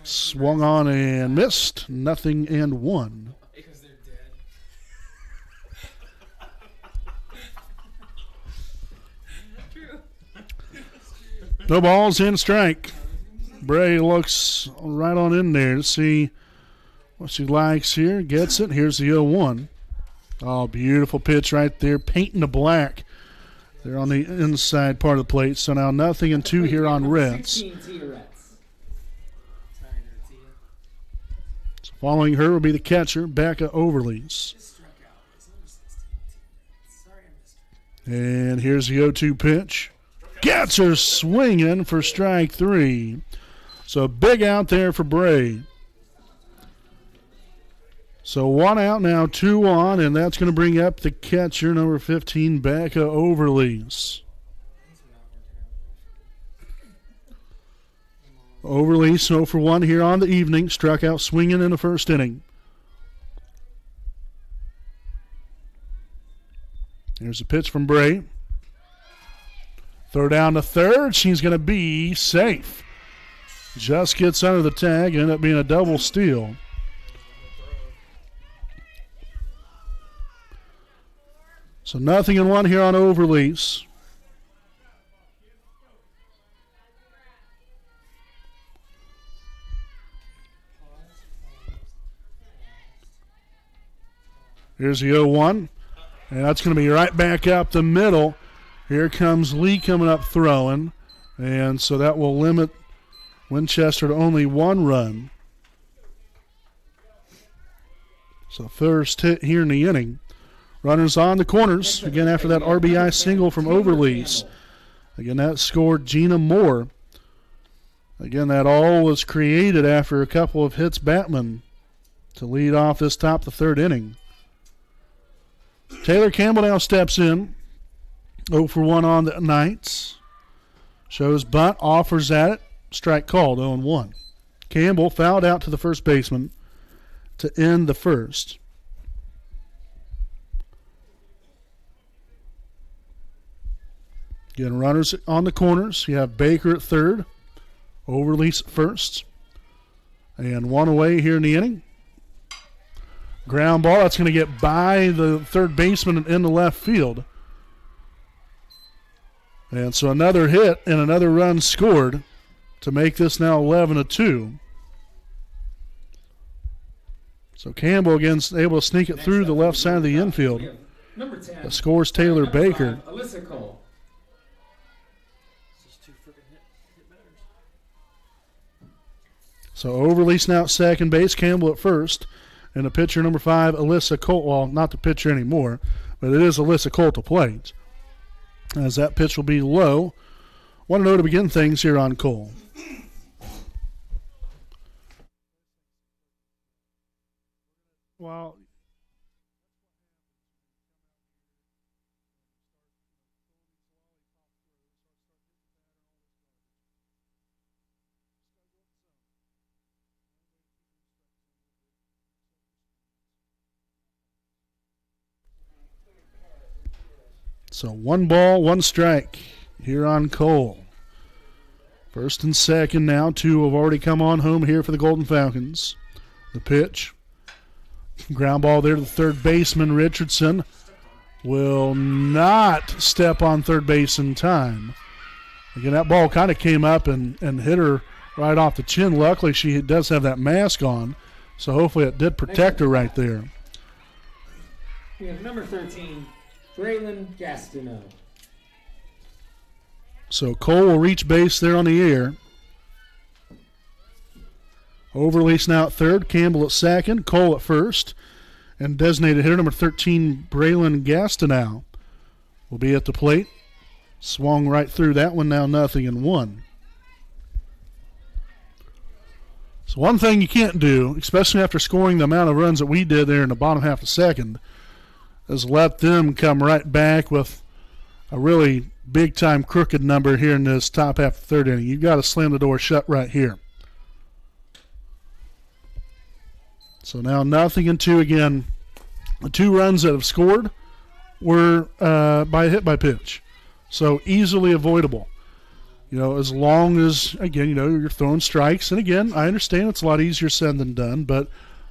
Swung on and missed. 0-1. Because they're dead. True. No balls in, strike. Bray looks right on in there to see what she likes here. Gets it. Here's the 0-1. Oh, beautiful pitch right there. Painting the black. They're on the inside part of the plate. So now 0-2 here on Reds. So following her will be the catcher, Becca Overlees. And here's the 0-2 pitch. Gets her swinging for strike 3. So big out there for Bray. So 1 out now, 2 on, and that's going to bring up the catcher, number 15, Becca Overlees. Overlees 0 for 1 here on the evening. Struck out swinging in the first inning. Here's a pitch from Bray. Throw down to third. She's going to be safe. Just gets under the tag. Ended up being a double steal. So 0-1 here on Overlease. Here's the 0-1. And that's going to be right back up the middle. Here comes Lee coming up throwing. And so that will limit Winchester to only 1 run. So first hit here in the inning. Runners on the corners. Again, after that RBI single from Overlease. Again, that scored Gina Moore. Again, that all was created after a couple of hits Batman to lead off this top of the third inning. Taylor Campbell now steps in. 0 for 1 on the night. Shows bunt, offers at it. Strike called, 0-1. Campbell fouled out to the first baseman to end the first. Again, runners on the corners. You have Baker at third. Overlease at first. And 1 away here in the inning. Ground ball. That's going to get by the third baseman and into left field. And so another hit and another run scored to make this now 11-2. So Campbell again able to sneak it through the left side of the infield. That scores Taylor Baker. Alyssa Cole. So Overlease now at second base, Campbell at first, and the pitcher number 5, Alyssa Colt. Well, not the pitcher anymore, but it is Alyssa Colt to plate. As that pitch will be low. 1-0 to begin things here on Cole. Well, so 1 ball, 1 strike here on Cole. First and second now. 2 have already come on home here for the Golden Falcons. The pitch. Ground ball there to the third baseman. Richardson will not step on third base in time. Again, that ball kind of came up and hit her right off the chin. Luckily, she does have that mask on, so hopefully it did protect her right there. We have number 13, Braylon Gastineau. So Cole will reach base there on the air. Overlease now at third, Campbell at second, Cole at first, and designated hitter number 13, Braylon Gastineau, will be at the plate. Swung right through that one, now 0-1. So one thing you can't do, especially after scoring the amount of runs that we did there in the bottom half of the second, is let them come right back with a really big-time crooked number here in this top half of the third inning. You've got to slam the door shut right here. So now 0-2 again. The 2 runs that have scored were by hit by pitch. So easily avoidable. As long as, again, you're throwing strikes. And again, I understand it's a lot easier said than done, but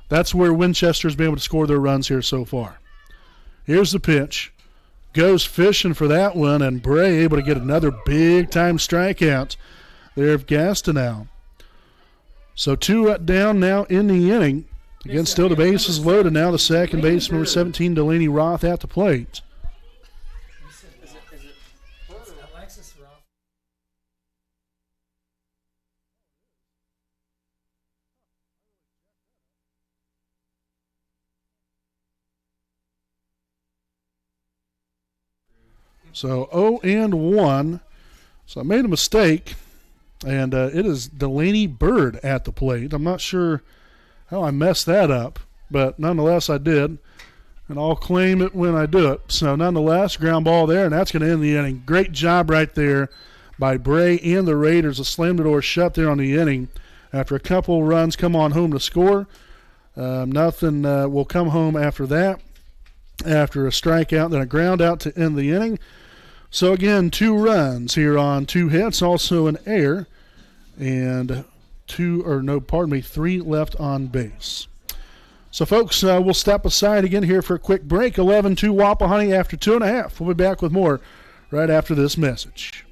that's where Winchester's been able to score their runs here so far. Here's the pitch. Goes fishing for that one, and Bray able to get another big-time strikeout there of Gastineau. So 2 down now in the inning. Again, still the bases loaded now. The second base, number 17, Delaney Roth at the plate. So 0-1. So I made a mistake, and it is Delaney Bird at the plate. I'm not sure how I messed that up, but nonetheless I did, and I'll claim it when I do it. So nonetheless, ground ball there, and that's going to end the inning. Great job right there by Bray and the Raiders to slam the door shut there on the inning. After a couple runs come on home to score, nothing will come home after that. After a strikeout, then a ground out to end the inning. So again, 2 runs here on 2 hits, also an error, and 3 left on base. So folks, we'll step aside again here for a quick break. 11-2 Wapahani after 2.5. We'll be back with more right after this message.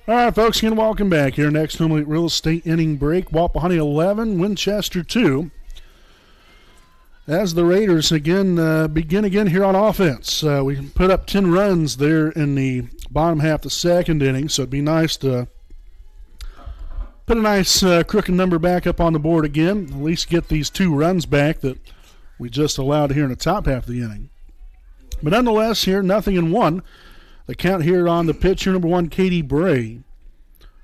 All right, folks, again, welcome back here. Next Home Elite Real Estate inning break. Wapahani 11, Winchester 2. As the Raiders begin again here on offense. We put up 10 runs there in the bottom half of the second inning, so it'd be nice to put a nice crooked number back up on the board again, at least get these 2 runs back that we just allowed here in the top half of the inning. But nonetheless, here, 0-1. The count here on the pitcher, number 1, Katie Bray.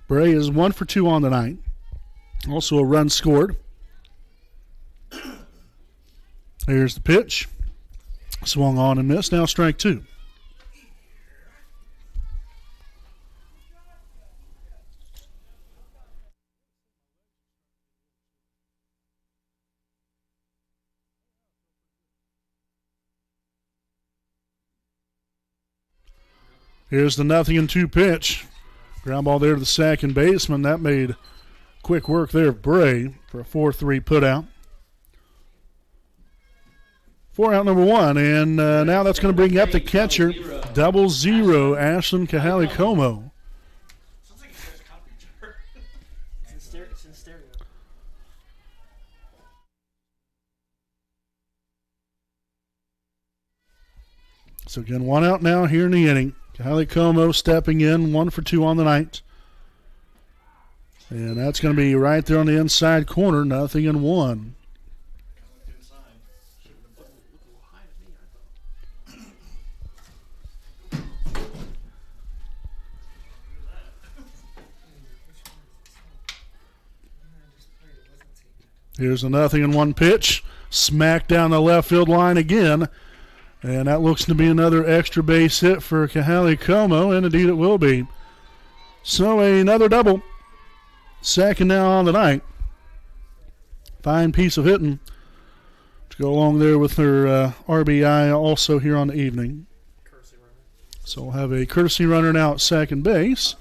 Bray is 1 for 2 on the night. Also a run scored. Here's the pitch. Swung on and missed. Now strike 2. Here's the 0-2 pitch. Ground ball there to the second baseman. That made quick work there of Bray for a 4-3 putout. 4 out number 1, and now that's going to bring up the catcher, 0-0, Ashlyn Kahali-Como. Sounds like you guys copy each other. It's in stereo. So again, 1 out now here in the inning. Kahali-Como stepping in, 1 for 2 on the night. And that's going to be right there on the inside corner, 0-1. Here's a 0-1 pitch. Smack down the left field line again. And that looks to be another extra base hit for Kahale Como, and indeed it will be. So another double. Second now on the night. Fine piece of hitting to go along there with her RBI also here on the evening. So we'll have a courtesy runner now at second base.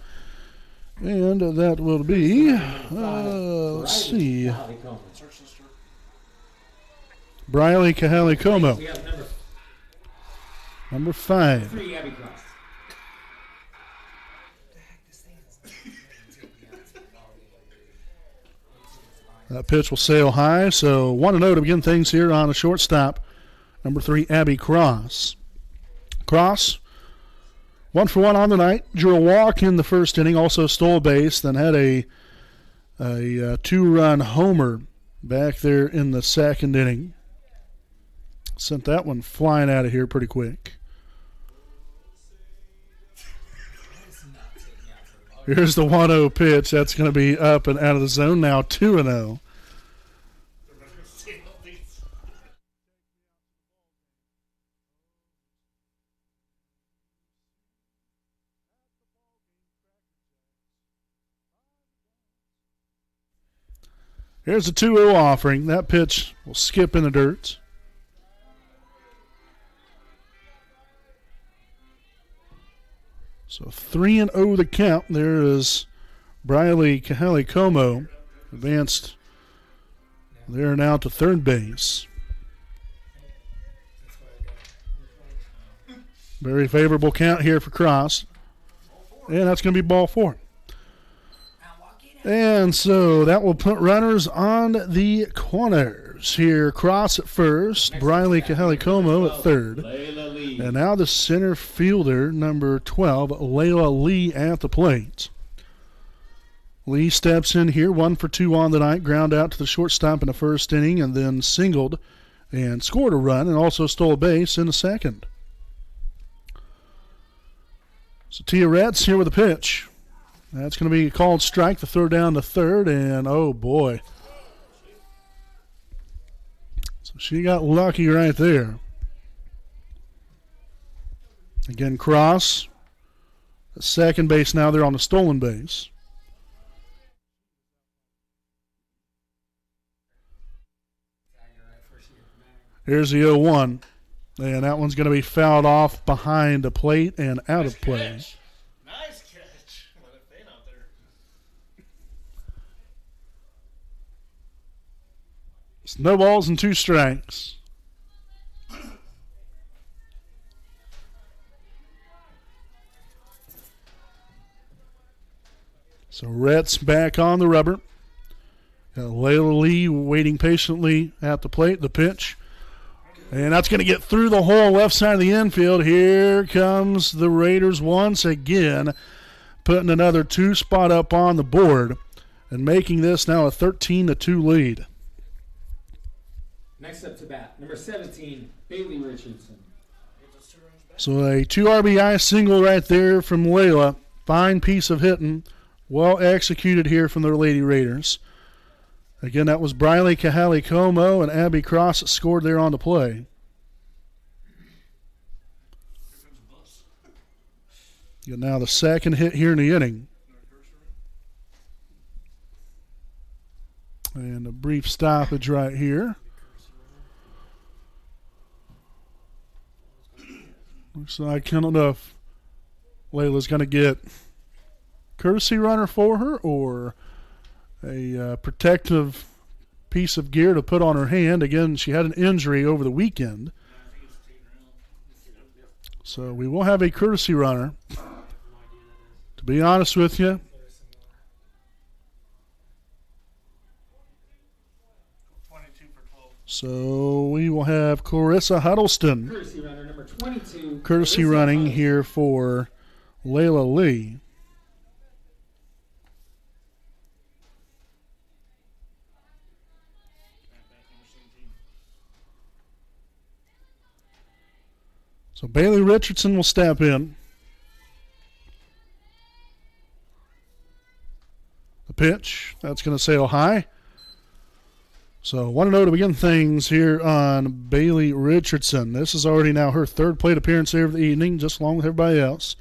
And that will be, let's see, Briley Kahale Como, We have number 5. 3, Abby Cross. That pitch will sail high, so 1-0 to begin things here on a shortstop. Number 3, Abby Cross. Cross, 1 for 1 on the night. Drew a walk in the first inning, also stole a base, then had a 2-run homer back there in the second inning. Sent that one flying out of here pretty quick. Here's the 1-0 pitch. That's going to be up and out of the zone now, 2-0. Here's a 2-0 offering. That pitch will skip in the dirt. So 3-0 the count. There is Briley Kahale Como advanced there now to third base. Very favorable count here for Cross. And that's going to be ball 4. And so that will put runners on the corners. Here, Cross at first, Briley Kahale Como at third. And now the center fielder, number 12, Layla Lee at the plate. Lee steps in here, 1 for 2 on the night, ground out to the shortstop in the first inning, and then singled and scored a run and also stole a base in the second. So Tia Retz here with a pitch. That's going to be a called strike, the throw down to third, and oh boy. So she got lucky right there. Again, Cross, at second base now, they're on the stolen base. Here's the 0-1, and that one's going to be fouled off behind the plate and out of play. Nice catch. Let it fan out there. It's no balls and 2 strikes. So Rhett's back on the rubber. Got Layla Lee waiting patiently at the plate, the pitch. And that's going to get through the hole left side of the infield. Here comes the Raiders once again, putting another 2 spot up on the board and making this now a 13-2 lead. Next up to bat, number 17, Bailey Richardson. So a 2 RBI single right there from Layla. Fine piece of hitting. Well executed here from the Lady Raiders. Again, that was Briley Kahale Como and Abby Cross that scored there on the play. Get now the second hit here in the inning. And a brief stoppage right here. Looks like, I don't know if Layla's going to get courtesy runner for her or a protective piece of gear to put on her hand. Again, she had an injury over the weekend. So we will have a courtesy runner. To be honest with you, so we will have Clarissa Huddleston Courtesy runner number 22. courtesy running here for Layla Lee. So Bailey Richardson will step in. The pitch, that's going to sail high. So 1-0 to begin things here on Bailey Richardson. This is already now her third plate appearance here of the evening, just along with everybody else.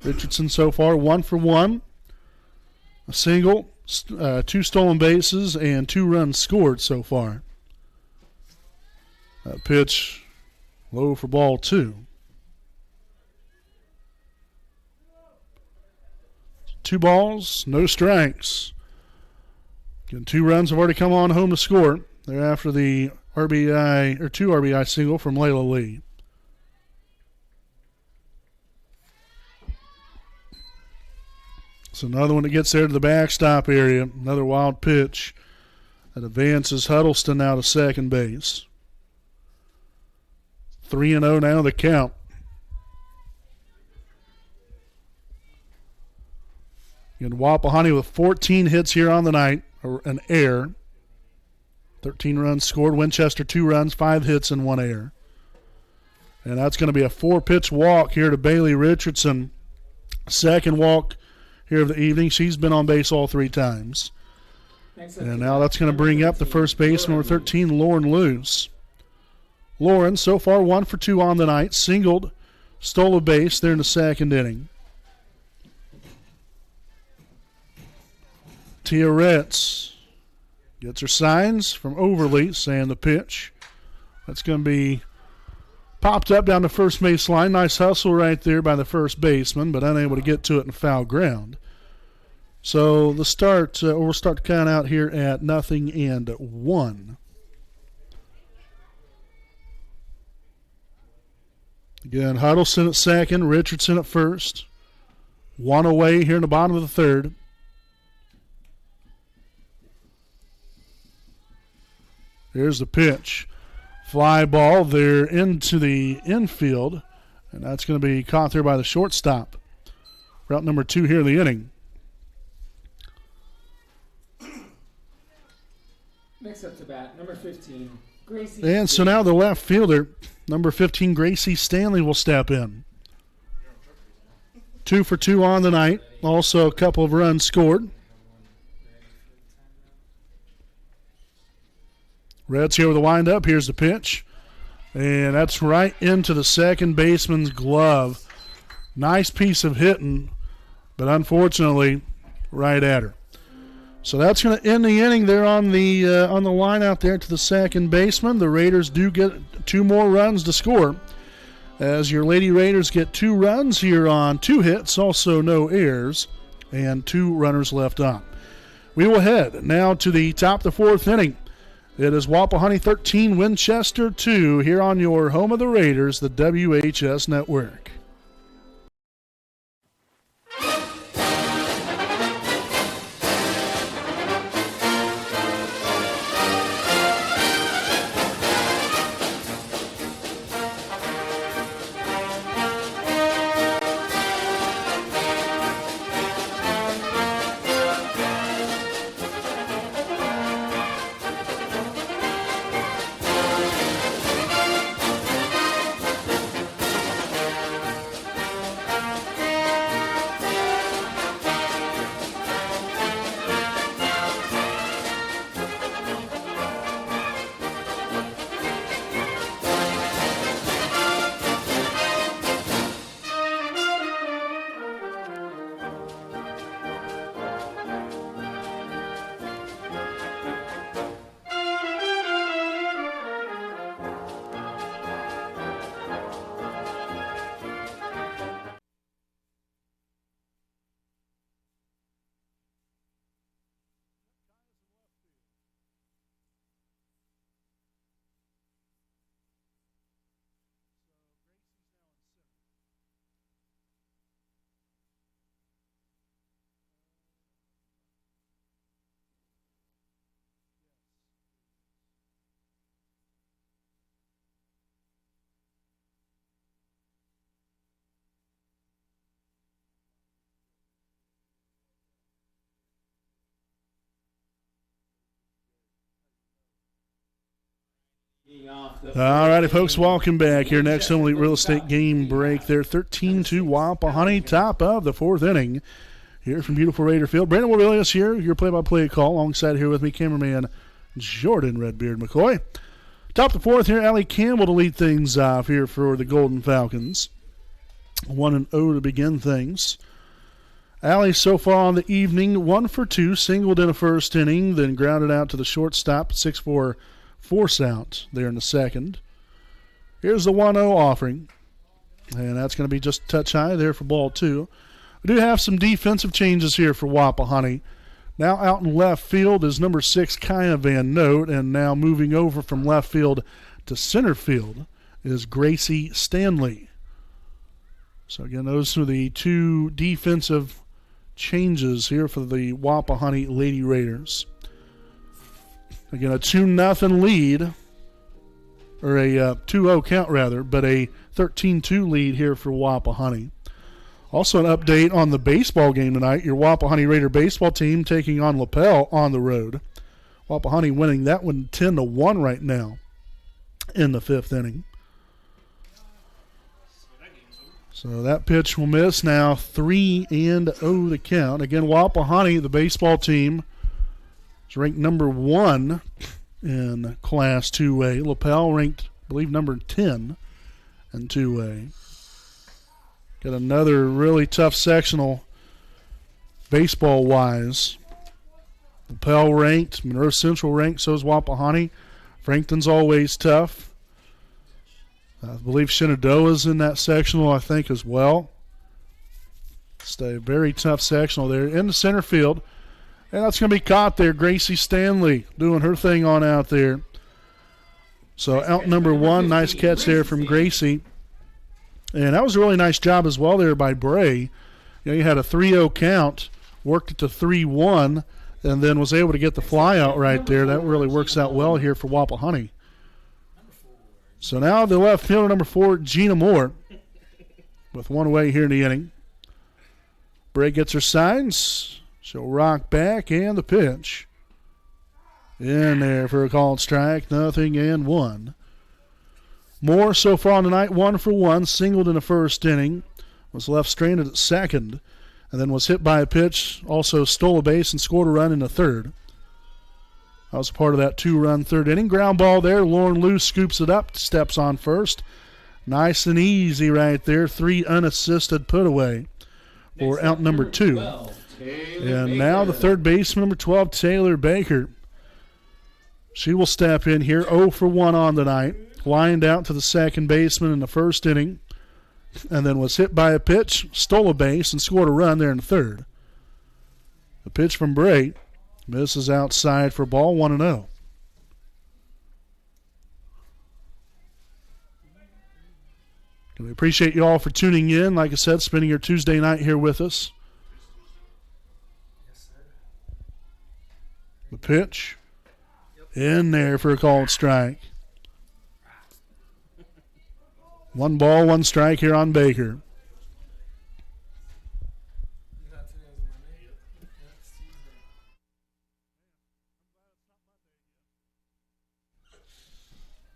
Richardson so far 1 for 1. A single, 2 stolen bases, and 2 runs scored so far. That pitch low for ball 2. 2 balls, no strikes. Again, 2 runs have already come on home to score. They're after the RBI, or 2 RBI single from Layla Lee. So another one that gets there to the backstop area. Another wild pitch that advances Huddleston now to second base. 3-0 now the count. And Wapahani with 14 hits here on the night, an error. 13 runs scored. Winchester 2 runs, 5 hits, and 1 error. And that's going to be a 4-pitch walk here to Bailey Richardson. Second walk here of the evening. She's been on base all 3 times. And now that's going to bring up the first base, number 13, Lauren Luce. Lauren, so far 1 for 2 on the night. Singled, stole a base there in the second inning. Tia Retz gets her signs from Overly saying the pitch. That's going to be popped up down the first base line. Nice hustle right there by the first baseman, but unable to get to it in foul ground. So the start, we'll start to count out here at 0-1. Again, Huddleston at second, Richardson at first. 1 away here in the bottom of the third. Here's the pitch. Fly ball there into the infield, and that's going to be caught there by the shortstop. Route number 2 here in the inning. Next up to bat, number 15, Gracie. And so now the left fielder, number 15, Gracie Stanley, will step in. 2 for 2 on the night. Also a couple of runs scored. Reds here with a windup. Here's the pitch. And that's right into the second baseman's glove. Nice piece of hitting, but unfortunately right at her. So that's going to end the inning there on the line out there to the second baseman. The Raiders do get 2 more runs to score, as your Lady Raiders get 2 runs here on 2 hits, also no errors, and 2 runners left on. We will head now to the top of the 4th inning. It is Wapahani 13, Winchester 2, here on your home of the Raiders, the WHS Network. All righty, folks, welcome back here. Next Home Elite Real Estate game break there. 13-2 Wapahani, top of the 4th inning here from beautiful Raider Field. Brandon Williams here, your play-by-play call. Alongside here with me, cameraman Jordan Redbeard McCoy. Top the fourth here, Allie Campbell to lead things off here for the Golden Falcons. 1-0 to begin things. Allie so far on the evening, 1 for 2, singled in the first inning, then grounded out to the shortstop, 6-4 force out there in the second. Here's the 1-0 offering, and that's going to be just a touch high there for ball 2. We do have some defensive changes here for Wapahani. Now out in left field is number 6, Kaya Van Note, and now moving over from left field to center field is Gracie Stanley. So again, those are the 2 defensive changes here for the Wapahani Lady Raiders. Again, a 2-0 lead, or a 2-0 count rather, but a 13-2 lead here for Wapahani. Also an update on the baseball game tonight. Your Wapahani Raider baseball team taking on LaPel on the road. Wapahani winning that one 10-1 right now in the 5th inning. So that pitch will miss now. 3-0 the count. Again, Wapahani, the baseball team, is ranked number 1 in Class 2A. LaPel ranked, I believe, number 10 in 2A. Got another really tough sectional baseball-wise. LaPel ranked, Monroe Central ranked, so is Wapahani. Franklin's always tough. I believe Shenandoah's in that sectional, I think, as well. It's a very tough sectional there in the center field. And that's going to be caught there. Gracie Stanley doing her thing on out there. So out number 1, nice catch there from Gracie. And that was a really nice job as well there by Bray. You know, you had a 3-0 count, worked it to 3-1, and then was able to get the fly out right there. That really works out well here for Wapahani. So now the left fielder, number 4, Gina Moore, with 1 away here in the inning. Bray gets her signs. She'll rock back, and the pitch. In there for a called strike, 0-1. Moore so far on the night, 1 for 1, singled in the first inning, was left stranded at second, and then was hit by a pitch, also stole a base and scored a run in the third. That was part of that 2-run third inning. Ground ball there. Lauren Lou scoops it up, steps on first. Nice and easy right there. 3 unassisted put away for out number 2. And now the third baseman, number 12, Taylor Baker. She will step in here, 0 for 1 on the night. Lined out to the second baseman in the first inning, and then was hit by a pitch, stole a base, and scored a run there in the third. The pitch from Bray misses outside for ball, 1-0. We appreciate you all for tuning in. Like I said, spending your Tuesday night here with us. The pitch in there for a called strike. 1 ball, 1 strike here on Baker.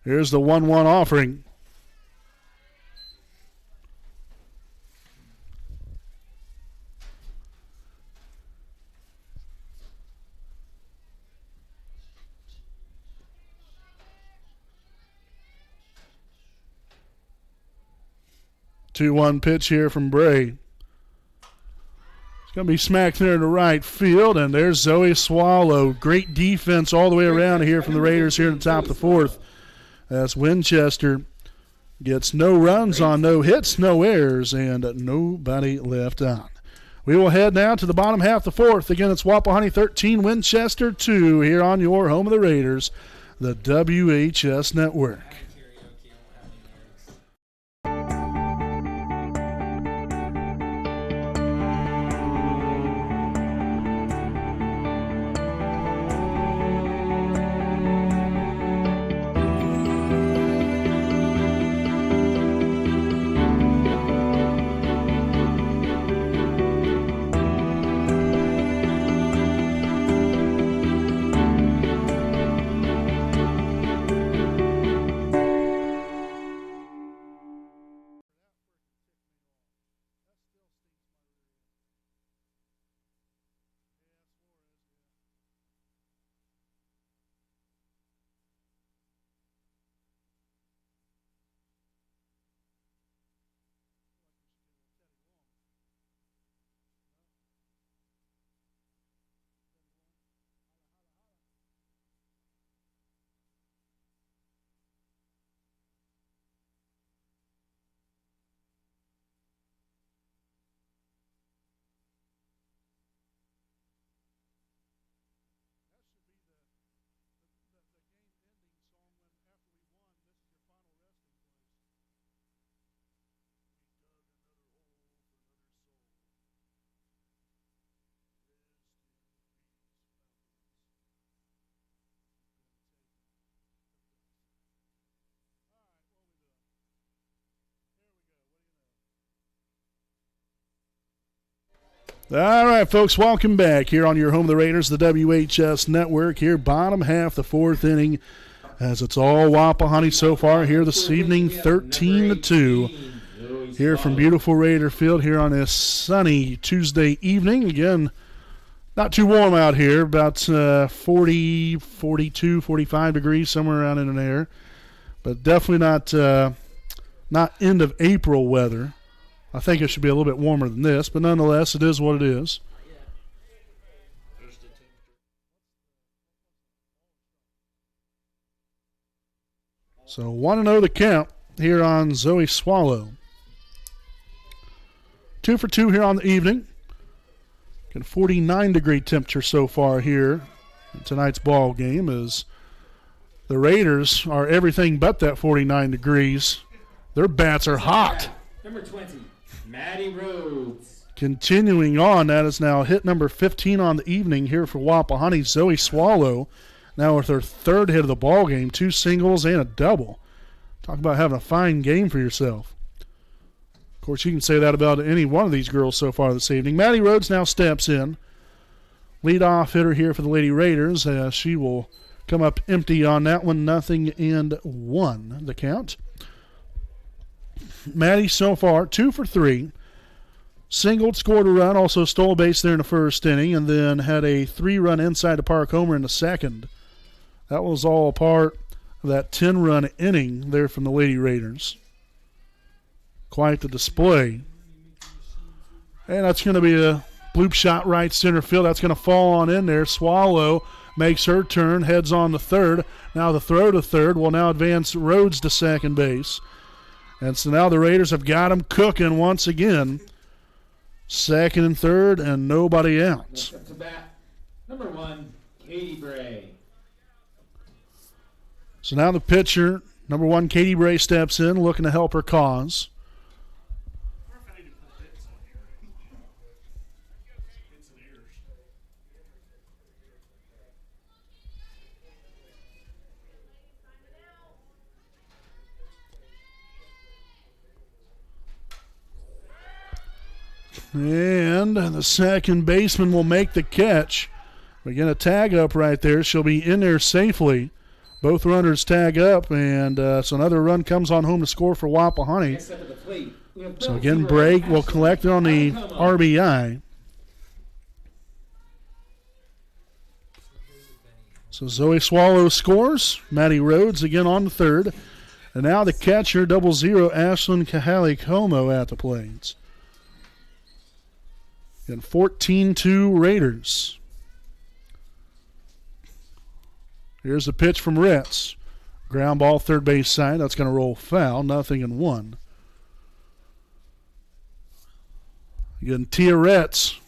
Here's the 1-1 offering. Two-one pitch here from Bray. It's going to be smacked there in the right field, and there's Zoe Swallow. Great defense all the way around here from the Raiders here in the top of the 4th. As Winchester gets no runs on no hits, no errors, and nobody left on. We will head now to the bottom half of the 4th. Again, it's Wapahani 13, Winchester 2 here on your home of the Raiders, the WHS Network. All right, folks, welcome back here on your home of the Raiders, the WHS Network here, bottom half, the fourth inning, as it's all Wapahani so far here this evening, 13-2, here from beautiful Raider Field here on this sunny Tuesday evening. Again, not too warm out here, about 40, 42, 45 degrees, somewhere around in there, but definitely not end of April weather. I think it should be a little bit warmer than this, but nonetheless, it is what it is. So 1-0 the count here on Zoe Swallow. 2 for 2 here on the evening. Got a 49-degree temperature so far here in tonight's ball game, as the Raiders are everything but that 49 degrees. Their bats are hot. Number 20, Maddie Rhodes. Continuing on, that is now hit number 15 on the evening here for Wapahani. Zoe Swallow now with her third hit of the ball game, 2 singles and a double. Talk about having a fine game for yourself. Of course, you can say that about any one of these girls so far this evening. Maddie Rhodes now steps in. Leadoff hitter here for the Lady Raiders. She will come up empty on that one, 0-1 the count. Maddie so far 2 for 3. Singled, scored a run, also stole a base there in the first inning, and then had a 3-run inside the park homer in the second. That was all part of that 10-run inning there from the Lady Raiders. Quite the display. And that's going to be a bloop shot right center field. That's going to fall on in there. Swallow makes her turn, heads on to third. Now the throw to third will now advance Rhodes to second base. And so now the Raiders have got them cooking once again. Second and third, and nobody out. Up to bat, number 1, Katie Bray. So now the pitcher, number 1, Katie Bray, steps in, looking to help her cause. And the second baseman will make the catch. We get a tag up right there. She'll be in there safely. Both runners tag up, and so another run comes on home to score for Wapahani. So again, Bray will collect on the RBI. So Zoe Swallow scores. Maddie Rhodes again on the third. And now the catcher, 0-0, Ashlyn Kahalik-Homo at the plates. And 14-2 Raiders. Here's the pitch from Ritz. Ground ball, third base side. That's going to roll foul. 0-1. Again, Tia Ritz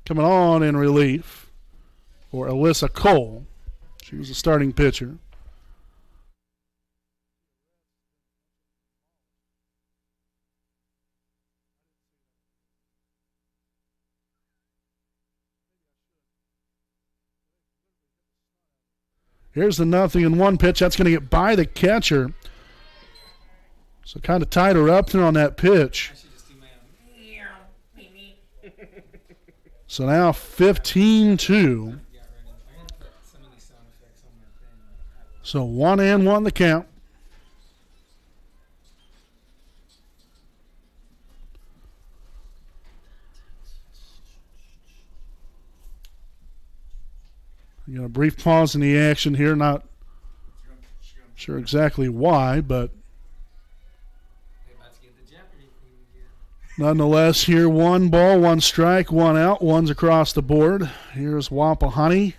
coming on in relief for Alyssa Cole. She was the starting pitcher. Here's the 0-1 pitch. That's going to get by the catcher. So kind of tied her up there on that pitch. So now 15-2. So 1-1 the count. You know, a brief pause in the action here. Not sure exactly why, but nonetheless, here 1 ball, 1 strike, 1 out, 1's across the board. Here's Wapahani.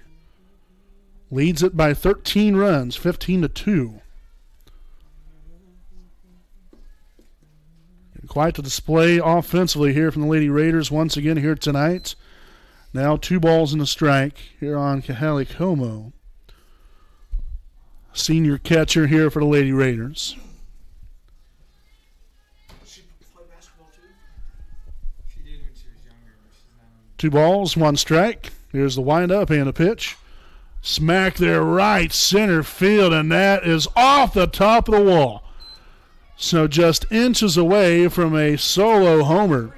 Leads it by 13 runs, 15-2. Quite the display offensively here from the Lady Raiders once again here tonight. Now 2 balls and a strike here on Kahalik-Homo. Senior catcher here for the Lady Raiders. She played basketball too? She did when she was younger, but she's not on. 2 balls, 1 strike. Here's the windup and the pitch. Smack there right center field, and that is off the top of the wall. So just inches away from a solo homer.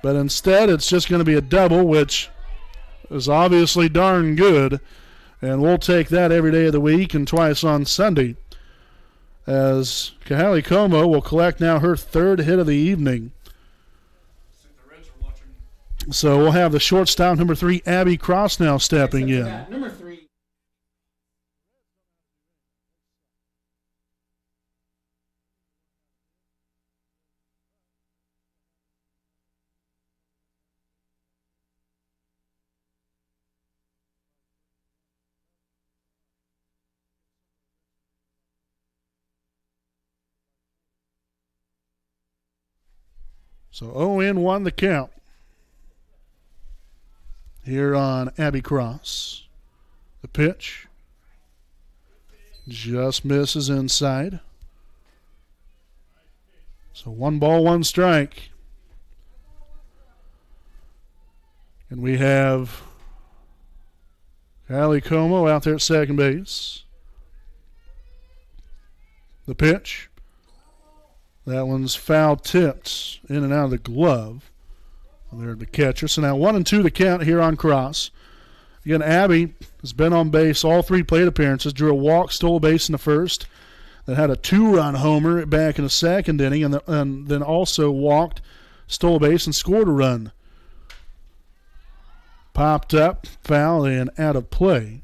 But instead, it's just going to be a double, which is obviously darn good. And we'll take that every day of the week and twice on Sunday, as Kahali Como will collect now her third hit of the evening. So we'll have the shortstop, number 3, Abby Cross, now stepping in. Number 3. So 0-1 the count here on Abby Cross. The pitch just misses inside. So 1 ball, 1 strike. And we have Allie Como out there at second base. The pitch. That one's foul tipped in and out of the glove. There the catcher. So now 1-2 the count here on Cross. Again, Abby has been on base all 3 plate appearances. Drew a walk, stole a base in the first. Then had a 2-run homer back in the second inning, and then also walked, stole a base, and scored a run. Popped up, foul, and out of play.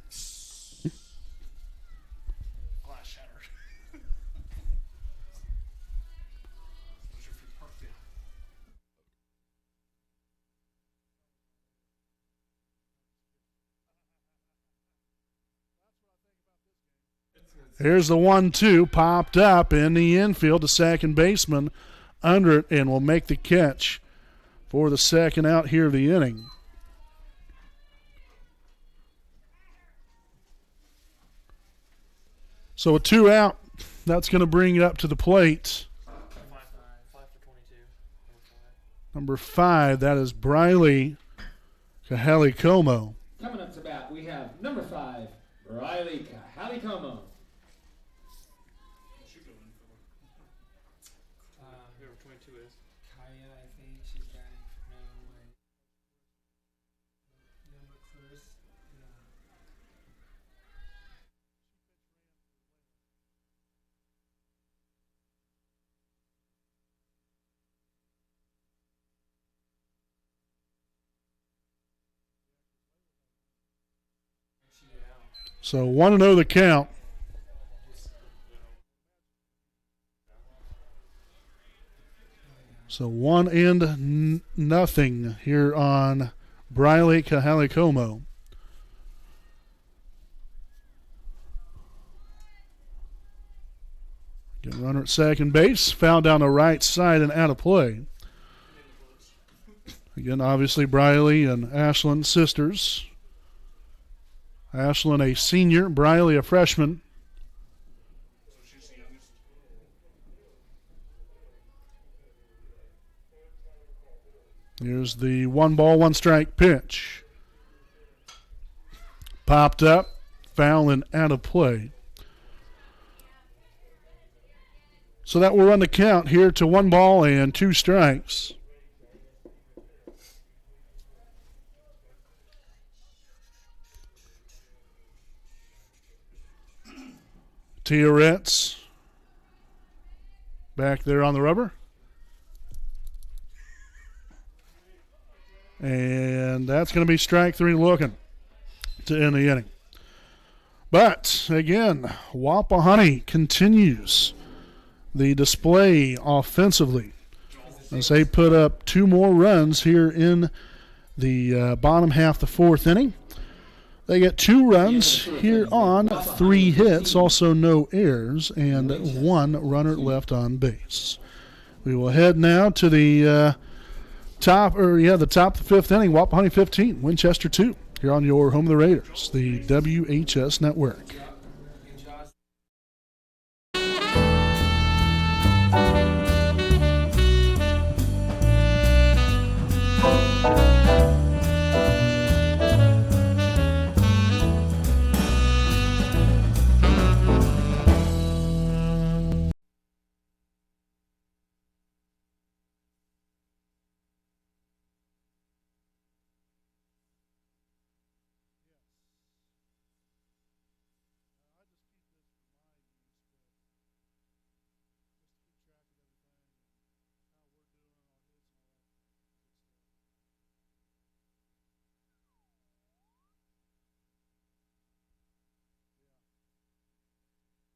Here's the 1-2, popped up in the infield. The second baseman under it and will make the catch for the second out here of the inning. So a 2 out, that's going to bring it up to the plate. 5 for 22. Number 5, that is Briley Kahali Como. Coming up to bat, we have number 5, Riley Kahali Como. Whoever 22 is. Kaya, I think she's batting. No way. Number first. No. She get out. So 1-0 the count. So 1-0 here on Briley Kahali Como. Again, runner at second base, foul down the right side and out of play. Again, obviously Briley and Ashlyn sisters. Ashlyn a senior, Briley a freshman. Here's the 1 ball, 1 strike pitch. Popped up, foul and out of play. So that will run the count here to 1 ball and 2 strikes. Tia Ritz back there on the rubber. And that's going to be strike 3 looking to end the inning. But, again, Wapahani continues the display offensively as they put up 2 more runs here in the bottom half of the 4th inning. They get 2 runs here on 3 hits, also no errors, and 1 runner left on base. We will head now to the top of the 5th inning. Wapahani 15, Winchester 2, here on your home of the Raiders, the WHS Network.